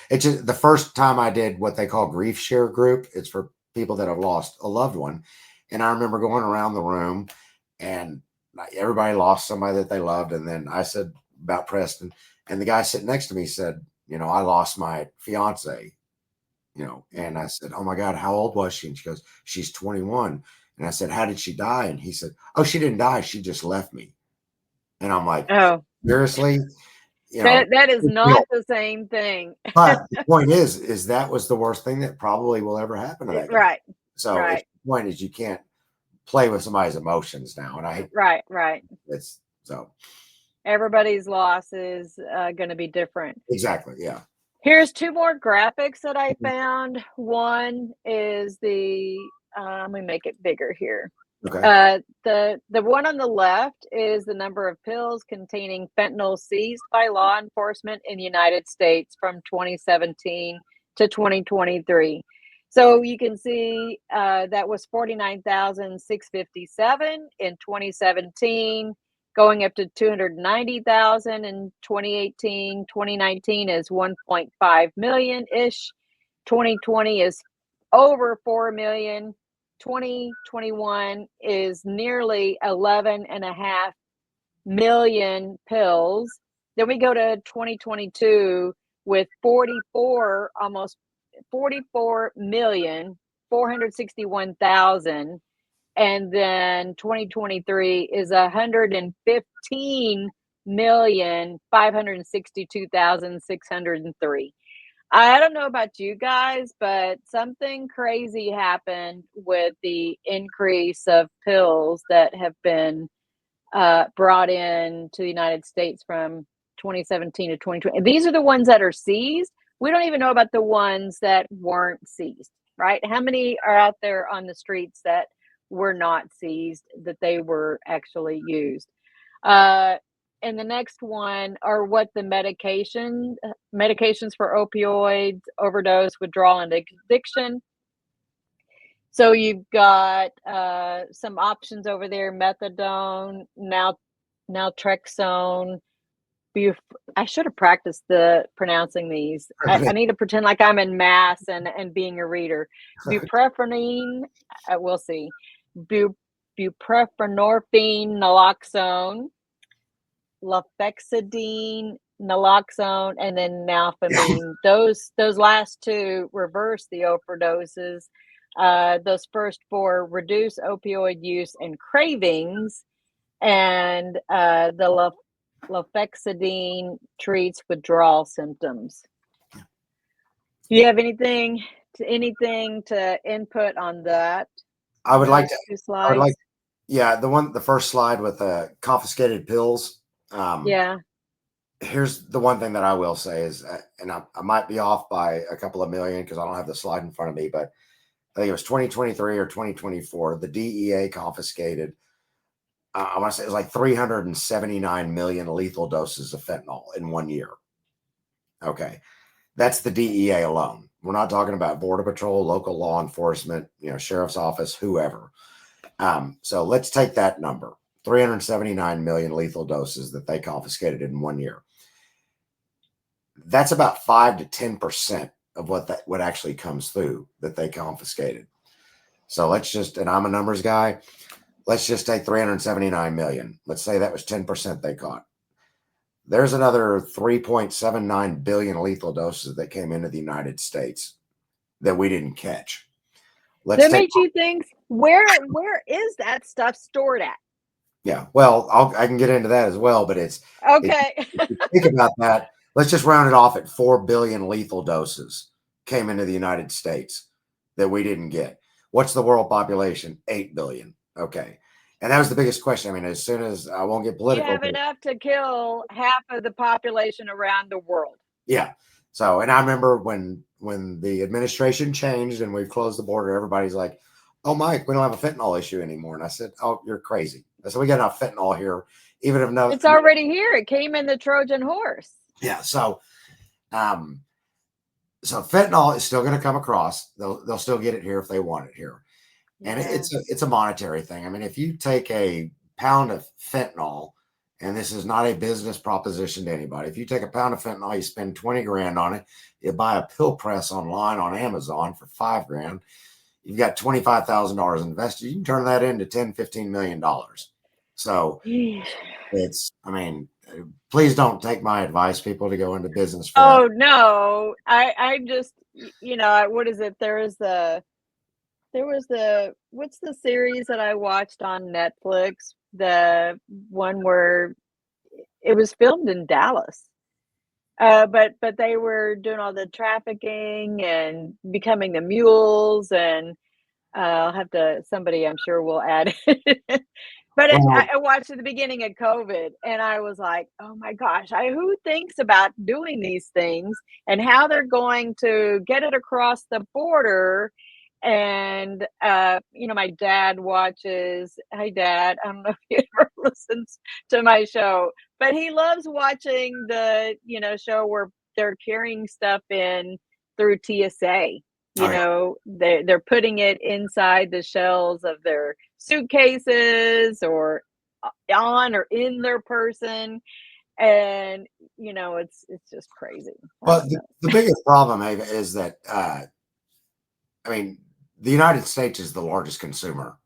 It's just the first time I did what they call grief share group. It's for people that have lost a loved one. And I remember going around the room and everybody lost somebody that they loved. And then I said about Preston, and the guy sitting next to me said, I lost my fiance, and I said, oh my God, how old was she? And she goes, she's 21. And I said, how did she die? And he said, oh, she didn't die. She just left me. And I'm like, oh, seriously? That is not the same thing. But the point is that was the worst thing that probably will ever happen to that guy. Right. So the point is you can't play with somebody's emotions now. And I right. It's so everybody's loss is going to be different. Exactly. Yeah. Here's two more graphics that I found. One is let me make it bigger here. Okay. The one on the left is the number of pills containing fentanyl seized by law enforcement in the United States from 2017 to 2023. So you can see that was 49,657 in 2017, going up to 290,000 in 2018. 2019 is 1.5 million-ish. 2020 is over 4 million. 2021 is nearly 11.5 million pills. Then we go to 2022 with almost 44,461,000. And then 2023 is 115,562,603. I don't know about you guys, but something crazy happened with the increase of pills that have been brought in to the United States from 2017 to 2020. These are the ones that are seized. We don't even know about the ones that weren't seized, right? How many are out there on the streets that were not seized, that they were actually used? And the next one are what the medications for opioids, overdose, withdrawal, and addiction. So you've got some options over there: methadone, naltrexone. I should have practiced pronouncing these. I need to pretend like I'm in mass and being a reader. Buprenorphine, we'll see. Buprenorphine, naloxone, lofexidine, naloxone, and then nalphamine. Those last two reverse the overdoses. Those first four reduce opioid use and cravings, and the lofexidine treats withdrawal symptoms. Do you have anything to input on that? I would like to. The first slide with the confiscated pills. Here's the one thing that I will say is, and I might be off by a couple of million because I don't have the slide in front of me, but I think it was 2023 or 2024. The DEA confiscated, I want to say it was like 379 million lethal doses of fentanyl in 1 year. Okay. That's the DEA alone. We're not talking about Border Patrol, local law enforcement, sheriff's office, whoever. So let's take that number, 379 million lethal doses that they confiscated in 1 year. That's about 5 to 10% of what actually comes through that they confiscated. So let's just, and I'm a numbers guy, let's just take 379 million. Let's say that was 10% they caught. There's another 3.79 billion lethal doses that came into the United States that we didn't catch. That made you think, where is that stuff stored at? Yeah, well, I can get into that as well, but okay. Think about that. Let's just round it off at 4 billion lethal doses came into the United States that we didn't get. What's the world population? 8 billion. Okay. And that was the biggest question. I mean, as soon as I won't get political. You have enough to kill half of the population around the world. Yeah. So, and I remember when the administration changed and we've closed the border, everybody's like, oh, Mike, we don't have a fentanyl issue anymore. And I said, oh, you're crazy. I said, we got enough fentanyl here, even if no. It's already here. It came in the Trojan horse. Yeah. So, so fentanyl is still going to come across. They'll still get it here if they want it here. And it's a monetary thing. I mean, if you take a pound of fentanyl, and this is not a business proposition to anybody, if you take a pound of fentanyl, you spend 20 grand on it, you buy a pill press online on Amazon for $5,000, you've got $25,000 invested, you can turn that into $10-15 million. So it's, I mean, please don't take my advice, people, to go into business for that. No, I just, what is it? What's the series that I watched on Netflix? The one where it was filmed in Dallas. But they were doing all the trafficking and becoming the mules, and I'll have to, somebody I'm sure will add it. But I watched at the beginning of COVID, and I was like, oh my gosh, who thinks about doing these things and how they're going to get it across the border? And, my dad watches, hi Dad, I don't know if he ever listens to my show, but he loves watching the, show where they're carrying stuff in through TSA. They're putting it inside the shells of their suitcases or on or in their person. And, it's just crazy. Well, the biggest problem, Ava, is that, the United States is the largest consumer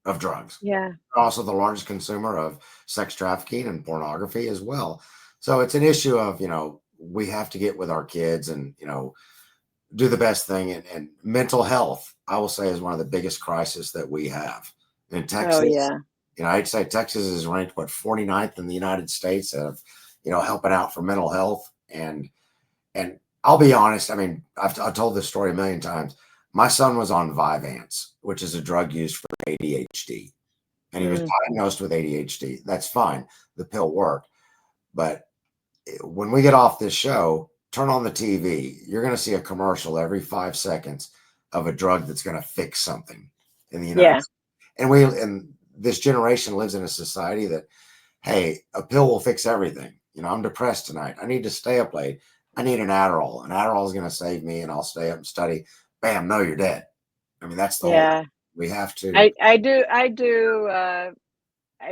of drugs. Yeah. Also the largest consumer of sex trafficking and pornography as well. So it's an issue of, we have to get with our kids and, do the best thing. And mental health, I will say, is one of the biggest crises that we have in Texas. Oh, yeah. I'd say Texas is ranked, 49th in the United States of, helping out for mental health. And I'll be honest. I mean, I've told this story a million times. My son was on Vyvanse, which is a drug used for ADHD, and he was diagnosed with ADHD. That's fine. The pill worked. But when we get off this show, turn on the TV, you're going to see a commercial every 5 seconds of a drug that's going to fix something in the United States. And this generation lives in a society that, hey, a pill will fix everything. I'm depressed tonight. I need to stay up late. I need an Adderall. An Adderall is going to save me, and I'll stay up and study. Bam, no, you're dead. I mean, that's the whole thing. We have to. I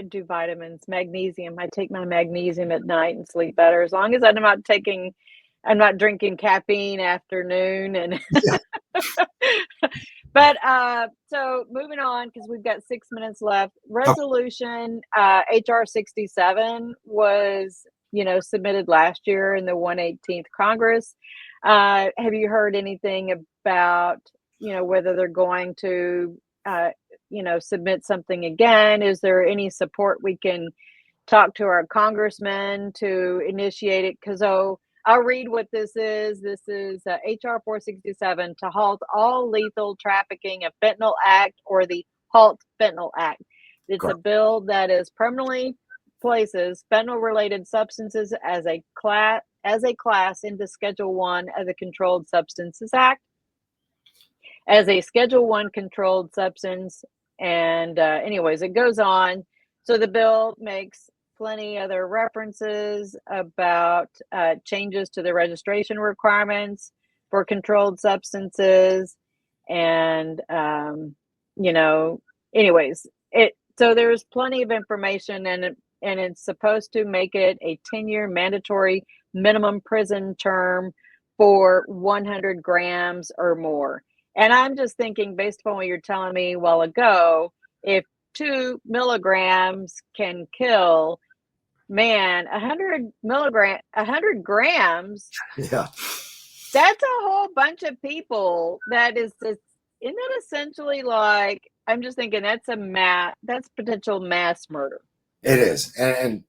do vitamins, magnesium. I take my magnesium at night and sleep better, as long as I'm not drinking caffeine afternoon. And but so moving on, because we've got 6 minutes left. Resolution HR 67 was submitted last year in the 118th Congress. Have you heard anything about whether they're going to submit something again? Is there any support we can talk to our congressman to initiate it? Because I'll read what this is. This is HR 467 to halt all lethal trafficking of Fentanyl Act, or the Halt Fentanyl Act. It's a bill that is permanently places fentanyl-related substances as a class into Schedule 1 of the Controlled Substances Act as a Schedule 1 controlled substance. And anyways, it goes on. So the bill makes plenty other references about changes to the registration requirements for controlled substances, and anyways, so there's plenty of information, and it's supposed to make it a 10-year mandatory minimum prison term for 100 grams or more. And I'm just thinking, based upon what you're telling me a while ago, if 2 milligrams can kill, man, 100 grams, Yeah. that's a whole bunch of people. Isn't that essentially like, I'm just thinking that's potential mass murder. It is. And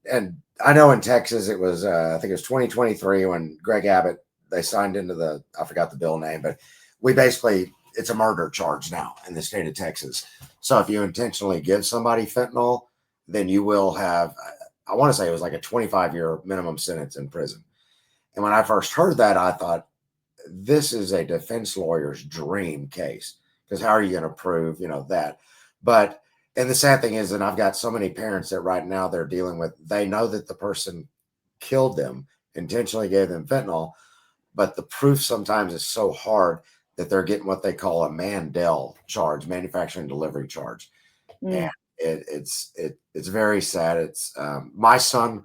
I know in Texas, it was, I think it was 2023 when Greg Abbott, they signed into I forgot the bill name, but it's a murder charge now in the state of Texas. So if you intentionally give somebody fentanyl, then you will have, I want to say it was like a 25-year minimum sentence in prison. And when I first heard that, I thought, this is a defense lawyer's dream case, because how are you going to prove, that? But, and the sad thing is, and I've got so many parents that right now they're dealing with, they know that the person killed them, intentionally gave them fentanyl, but the proof sometimes is so hard that they're getting what they call a Mandel charge, manufacturing delivery charge. And it's very sad. It's my son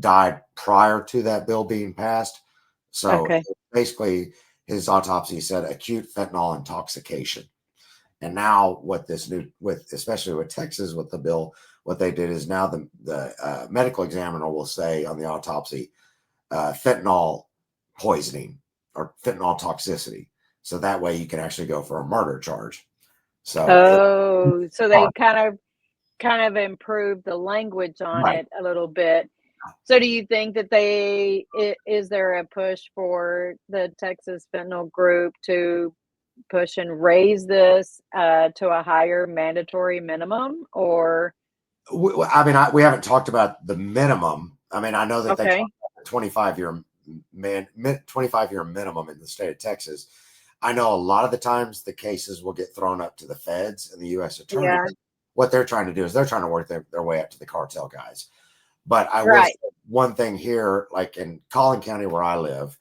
died prior to that bill being passed. So basically his autopsy said acute fentanyl intoxication. And now especially with Texas, with the bill, what they did is now the medical examiner will say on the autopsy, fentanyl poisoning or fentanyl toxicity. So that way you can actually go for a murder charge. So so they kind of improved the language on it a little bit. So do you think that is there a push for the Texas Fentanyl Group to push and raise this to a higher mandatory minimum, or? We haven't talked about the minimum. I mean, I know that they talked about the 25-year 25-year minimum in the state of Texas. I know a lot of the times the cases will get thrown up to the feds and the U.S. attorney. Yeah. What they're trying to do is they're trying to work their way up to the cartel guys. But I will say one thing here, like in Collin County where I live,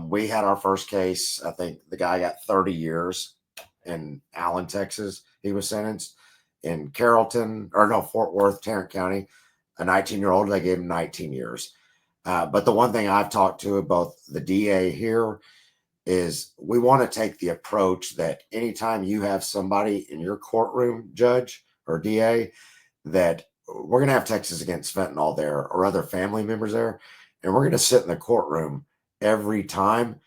we had our first case. I think the guy got 30 years in Allen, Texas. He was sentenced. In Fort Worth, Tarrant County, a 19-year-old, they gave him 19 years. But the one thing I've talked to both the DA here is we want to take the approach that anytime you have somebody in your courtroom, judge or DA, that we're going to have Texas Against Fentanyl there or other family members there, and we're going to sit in the courtroom every time.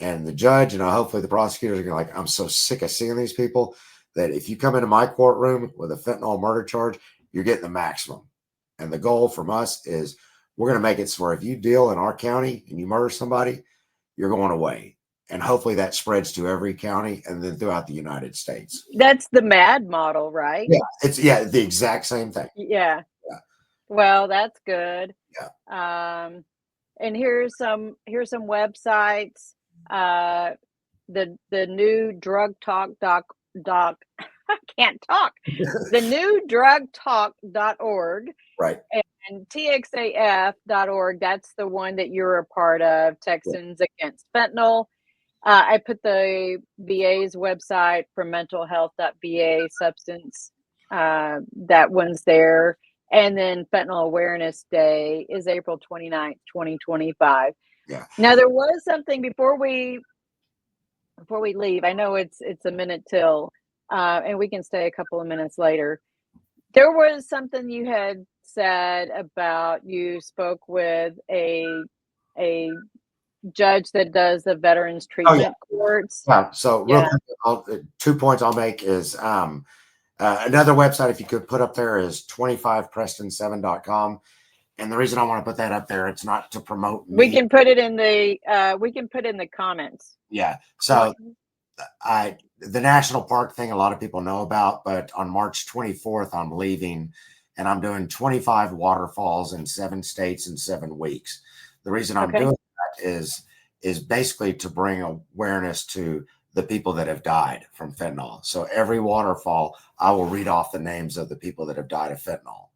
And the judge and hopefully the prosecutors are going to I'm so sick of seeing these people that if you come into my courtroom with a fentanyl murder charge, you're getting the maximum. And the goal from us is we're going to make it so where if you deal in our county and you murder somebody, you're going away. And hopefully that spreads to every county and then throughout the United States. That's the MAD model, right? Yeah, it's the exact same thing. Yeah. Well, that's good. Yeah. And here's some websites. The new drug talk I can't talk. The new drugtalk.org. Right. And txaf.org. That's the one that you're a part of, Texans Against Fentanyl. I put the VA's website for mental health.va substance. That one's there. And then Fentanyl Awareness Day is April 29th, 2025. Yeah. Now there was something before we leave. I know it's a minute till, and we can stay a couple of minutes later. There was something you had said about you spoke with a judge that does the veterans treatment courts. Yeah. So real quick, 2 points I'll make is another website, if you could put up there, is 25preston7.com. And the reason I want to put that up there, it's not to promote me. We can put it in the comments. Yeah. So the national park thing, a lot of people know about, but on March 24th, I'm leaving and I'm doing 25 waterfalls in 7 states in 7 weeks. The reason I'm doing that is basically to bring awareness to the people that have died from fentanyl. So every waterfall, I will read off the names of the people that have died of fentanyl.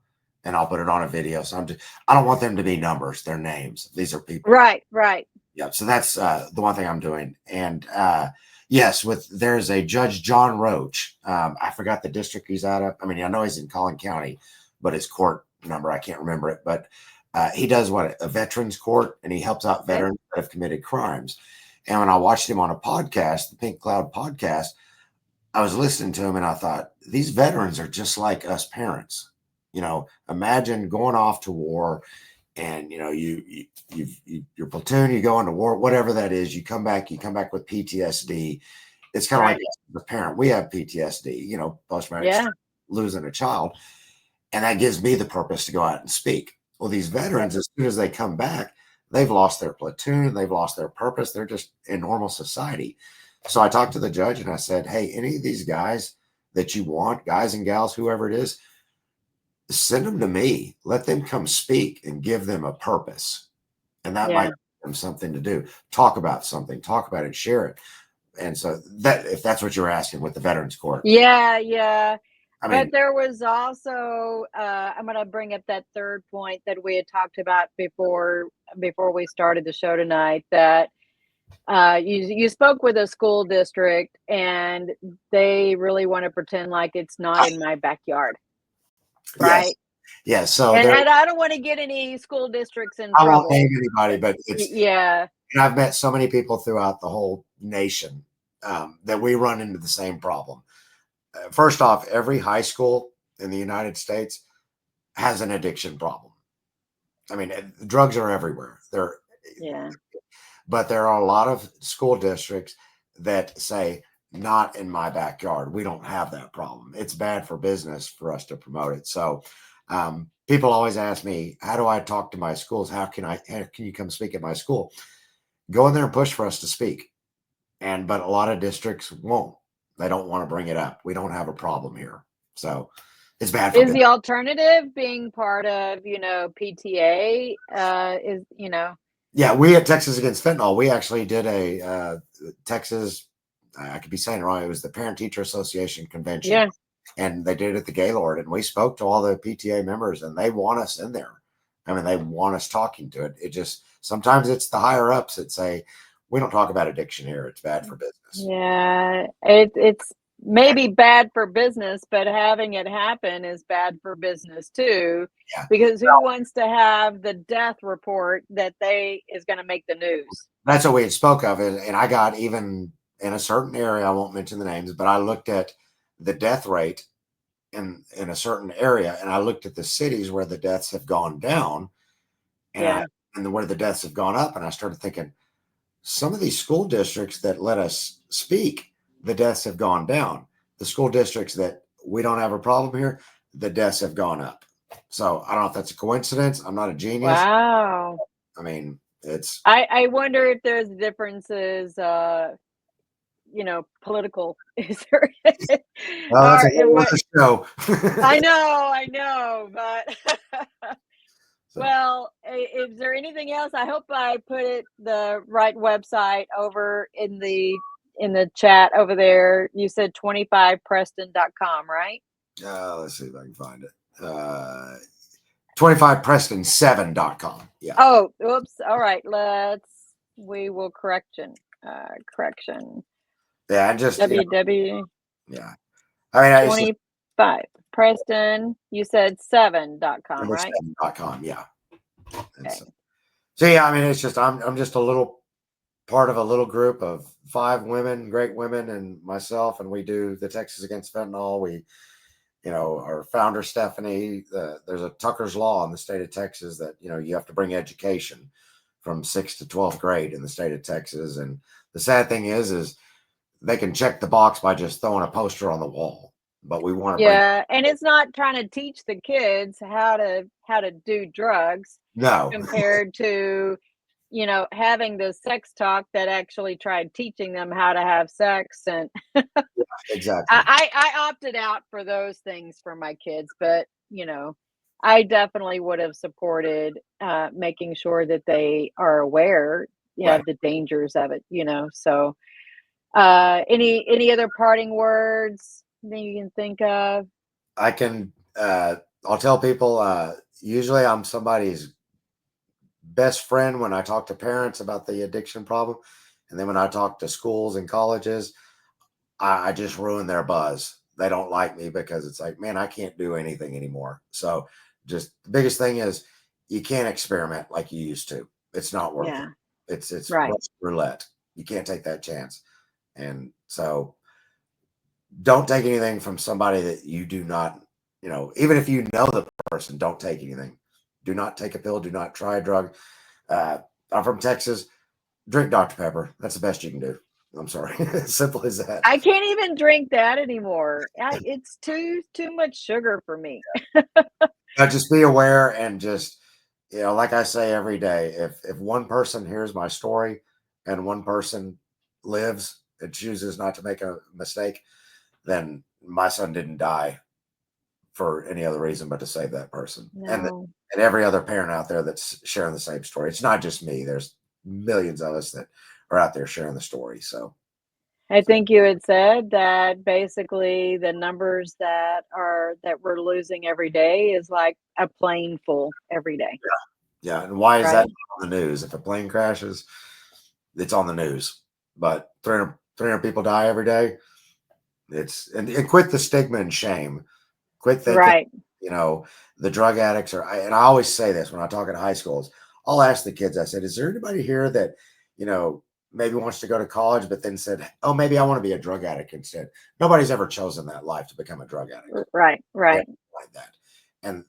and I'll put it on a video. So I don't want them to be numbers. They're names. These are people. Right. Right. Yeah. So that's the one thing I'm doing. And yes, there's a Judge John Roach. I forgot the district he's out of. I mean, I know he's in Collin County, but his court number, I can't remember it. But he does a veterans court, and he helps out veterans that have committed crimes. And when I watched him on a podcast, the Pink Cloud podcast, I was listening to him and I thought, these veterans are just like us parents. Imagine going off to war, and your platoon, you go into war, whatever that is, you come back with PTSD. It's kind of like the parent. We have PTSD, post-traumatic losing a child. And that gives me the purpose to go out and speak. Well, these veterans, as soon as they come back, they've lost their platoon, they've lost their purpose. They're just in normal society. So I talked to the judge and I said, hey, any of these guys that you want, guys and gals, whoever it is, send them to me. Let them come speak and give them a purpose. And that might give them something to do. Talk about something, talk about it, share it. And so that, if that's what you're asking with the Veterans Court. Yeah, yeah. I mean, but there was also, I'm going to bring up that third point that we had talked about before we started the show tonight, that you spoke with a school district and they really want to pretend like it's not in my backyard. Right? Yes. So and I don't want to get any school districts in trouble. I won't name anybody, but it's, yeah. And I've met so many people throughout the whole nation that we run into the same problem. First off, every high school in the United States has an addiction problem. I mean, drugs are everywhere. But there are a lot of school districts that say, not in my backyard. We don't have that problem. It's bad for business for us to promote it. So people always ask me, how do I talk to my schools? How can you come speak at my school? Go in there and push for us to speak. But a lot of districts won't. They don't want to bring it up. We don't have a problem here. So it's bad for business. The alternative being part of, PTA Yeah, we at Texas Against Fentanyl, we actually did a Texas, I could be saying it wrong, it was the Parent Teacher Association convention. Yeah. And they did it at the Gaylord, and we spoke to all the PTA members, and they want us in there. I mean, they want us talking to it. It just, sometimes it's the higher ups that say, we don't talk about addiction here. It's bad for business. Yeah, it's maybe bad for business, but having it happen is bad for business too. Yeah. Because who wants to have the death report that is going to make the news? That's what we had spoke of. And I got, even in a certain area, I won't mention the names, but I looked at the death rate in a certain area, and I looked at the cities where the deaths have gone down and where the deaths have gone up. And I started thinking, some of these school districts that let us speak, the deaths have gone down. The school districts that we don't have a problem here, the deaths have gone up. So I don't know if that's a coincidence. I'm not a genius. Wow. I mean, it's. I wonder if there's differences, political. Is there? Well, that's a whole other show. I know, but. Well, is there anything else? I hope I put the right website over in the chat over there. You said 25preston.com, right? Let's see if I can find it. 25preston7.com. Yeah. Oh, oops. All right. We will correction. Yeah, and just WW. Yeah. I mean, 25 Preston, you said 7.com, right? 7.com, yeah. Okay. So yeah, I mean, it's just I'm just a little part of a little group of 5 women, great women, and myself, and we do the Texas Against Fentanyl. We, our founder Stephanie, there's a Tucker's Law in the state of Texas that you have to bring education from 6th to 12th grade in the state of Texas. And the sad thing is they can check the box by just throwing a poster on the wall. But we want to and it's not trying to teach the kids how to do drugs. No. Compared to, having the sex talk that actually tried teaching them how to have sex. And exactly. I opted out for those things for my kids, but I definitely would have supported making sure that they are aware of the dangers of it, So any other parting words that you can think of? I can I'll tell people, usually I'm somebody's best friend when I talk to parents about the addiction problem. And then when I talk to schools and colleges, I just ruin their buzz. They don't like me because it's like, man, I can't do anything anymore. So just the biggest thing is you can't experiment like you used to. It's not worth it. It's right. Russian roulette. You can't take that chance. And so don't take anything from somebody that you do not, even if you know the person, don't take anything. Do not take a pill. Do not try a drug. I'm from Texas. Drink Dr. Pepper. That's the best you can do. I'm sorry. Simple as that. I can't even drink that anymore. It's too much sugar for me. Just be aware and just, like I say every day, if one person hears my story and one person lives and chooses not to make a mistake, then my son didn't die for any other reason but to save that person. No. And every other parent out there that's sharing the same story. It's not just me. There's millions of us that are out there sharing the story. So I think you had said that basically the numbers that we're losing every day is like a plane full every day. yeah. And why is that Right. on the news? If a plane crashes, it's on the news. But 300 people die every day. And quit the stigma and shame. Quit thinking, Right. The drug addicts and I always say this when I talk at high schools. I'll ask the kids, I said, is there anybody here that, maybe wants to go to college, but then said, oh, maybe I want to be a drug addict instead. Nobody's ever chosen that life to become a drug addict. Right. Right. Like that. And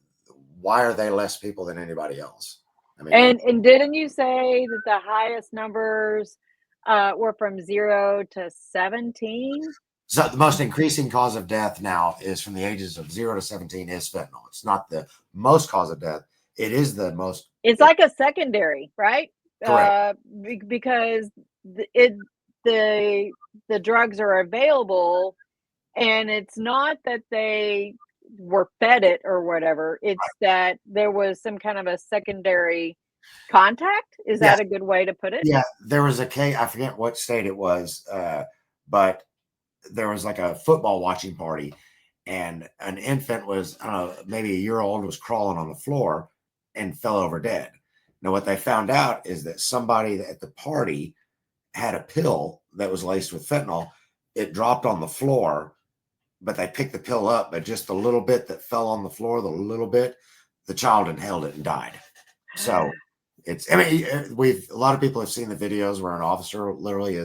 why are they less people than anybody else? I mean, And didn't you say that the highest numbers were from 0 to 17? so the most increasing cause of death now is from the ages of 0 to 17 is fentanyl. It's not the most cause of death. It is the most. It's like a secondary, right? Correct. Because the drugs are available, and it's not that they were fed it or whatever. It's that there was some kind of a secondary contact. Is Yeah. that a good way to put it? Yeah. There was a case, I forget what state it was, but there was like a football watching party, and an infant was, I don't know, maybe a year old, was crawling on the floor and fell over dead. Now, what they found out is that somebody at the party had a pill that was laced with fentanyl. It dropped on the floor, but they picked the pill up, but just a little bit that fell on the floor, the child inhaled it and died. So a lot of people have seen the videos where an officer literally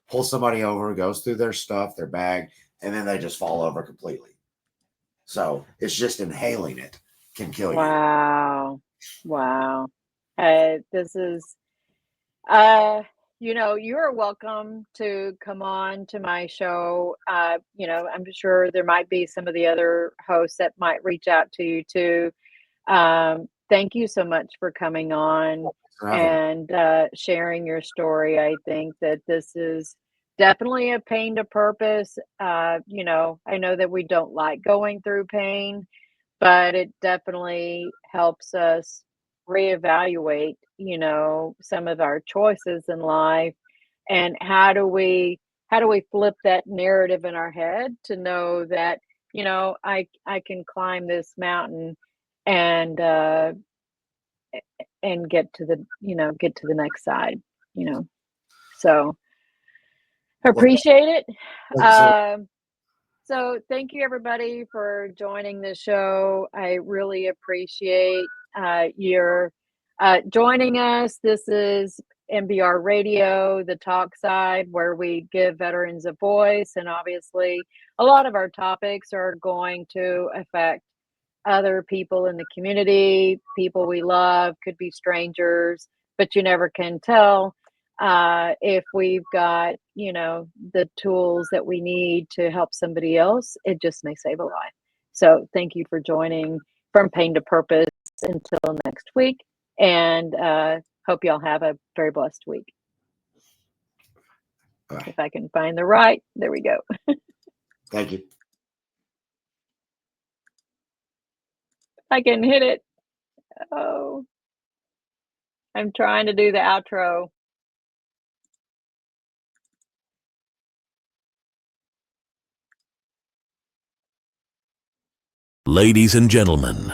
pulls somebody over, goes through their stuff, their bag, and then they just fall over completely. So it's just inhaling it can kill you. Wow. This is, you're welcome to come on to my show. I'm sure there might be some of the other hosts that might reach out to you too. Thank you so much for coming on and sharing your story. I think that this is definitely a pain to purpose. I know that we don't like going through pain, but it definitely helps us reevaluate, some of our choices in life, and how do we flip that narrative in our head to know that, I can climb this mountain and get to the next side, So appreciate it. So thank you everybody for joining the show. I really appreciate your joining us. This is MBR Radio, the talk side, where we give veterans a voice. And obviously, a lot of our topics are going to affect other people in the community, people we love, could be strangers, but you never can tell if we've got, the tools that we need to help somebody else. It just may save a life. So thank you for joining From Pain to Purpose. Until next week, and hope y'all have a very blessed week. Bye. If I can find the right, there we go. Thank you. I can hit it. Oh, I'm trying to do the outro. Ladies and gentlemen,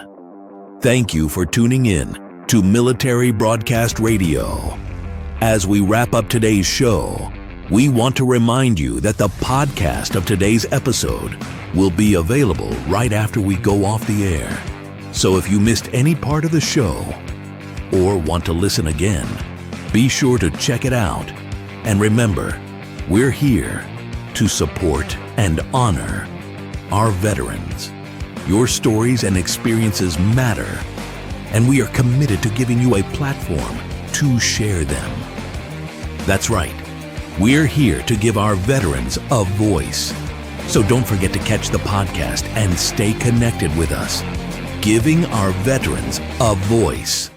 thank you for tuning in to Military Broadcast Radio. As we wrap up today's show, we want to remind you that the podcast of today's episode will be available right after we go off the air. So if you missed any part of the show or want to listen again, be sure to check it out. And remember, we're here to support and honor our veterans. Your stories and experiences matter, and we are committed to giving you a platform to share them. That's right. We're here to give our veterans a voice. So don't forget to catch the podcast and stay connected with us. Giving our veterans a voice.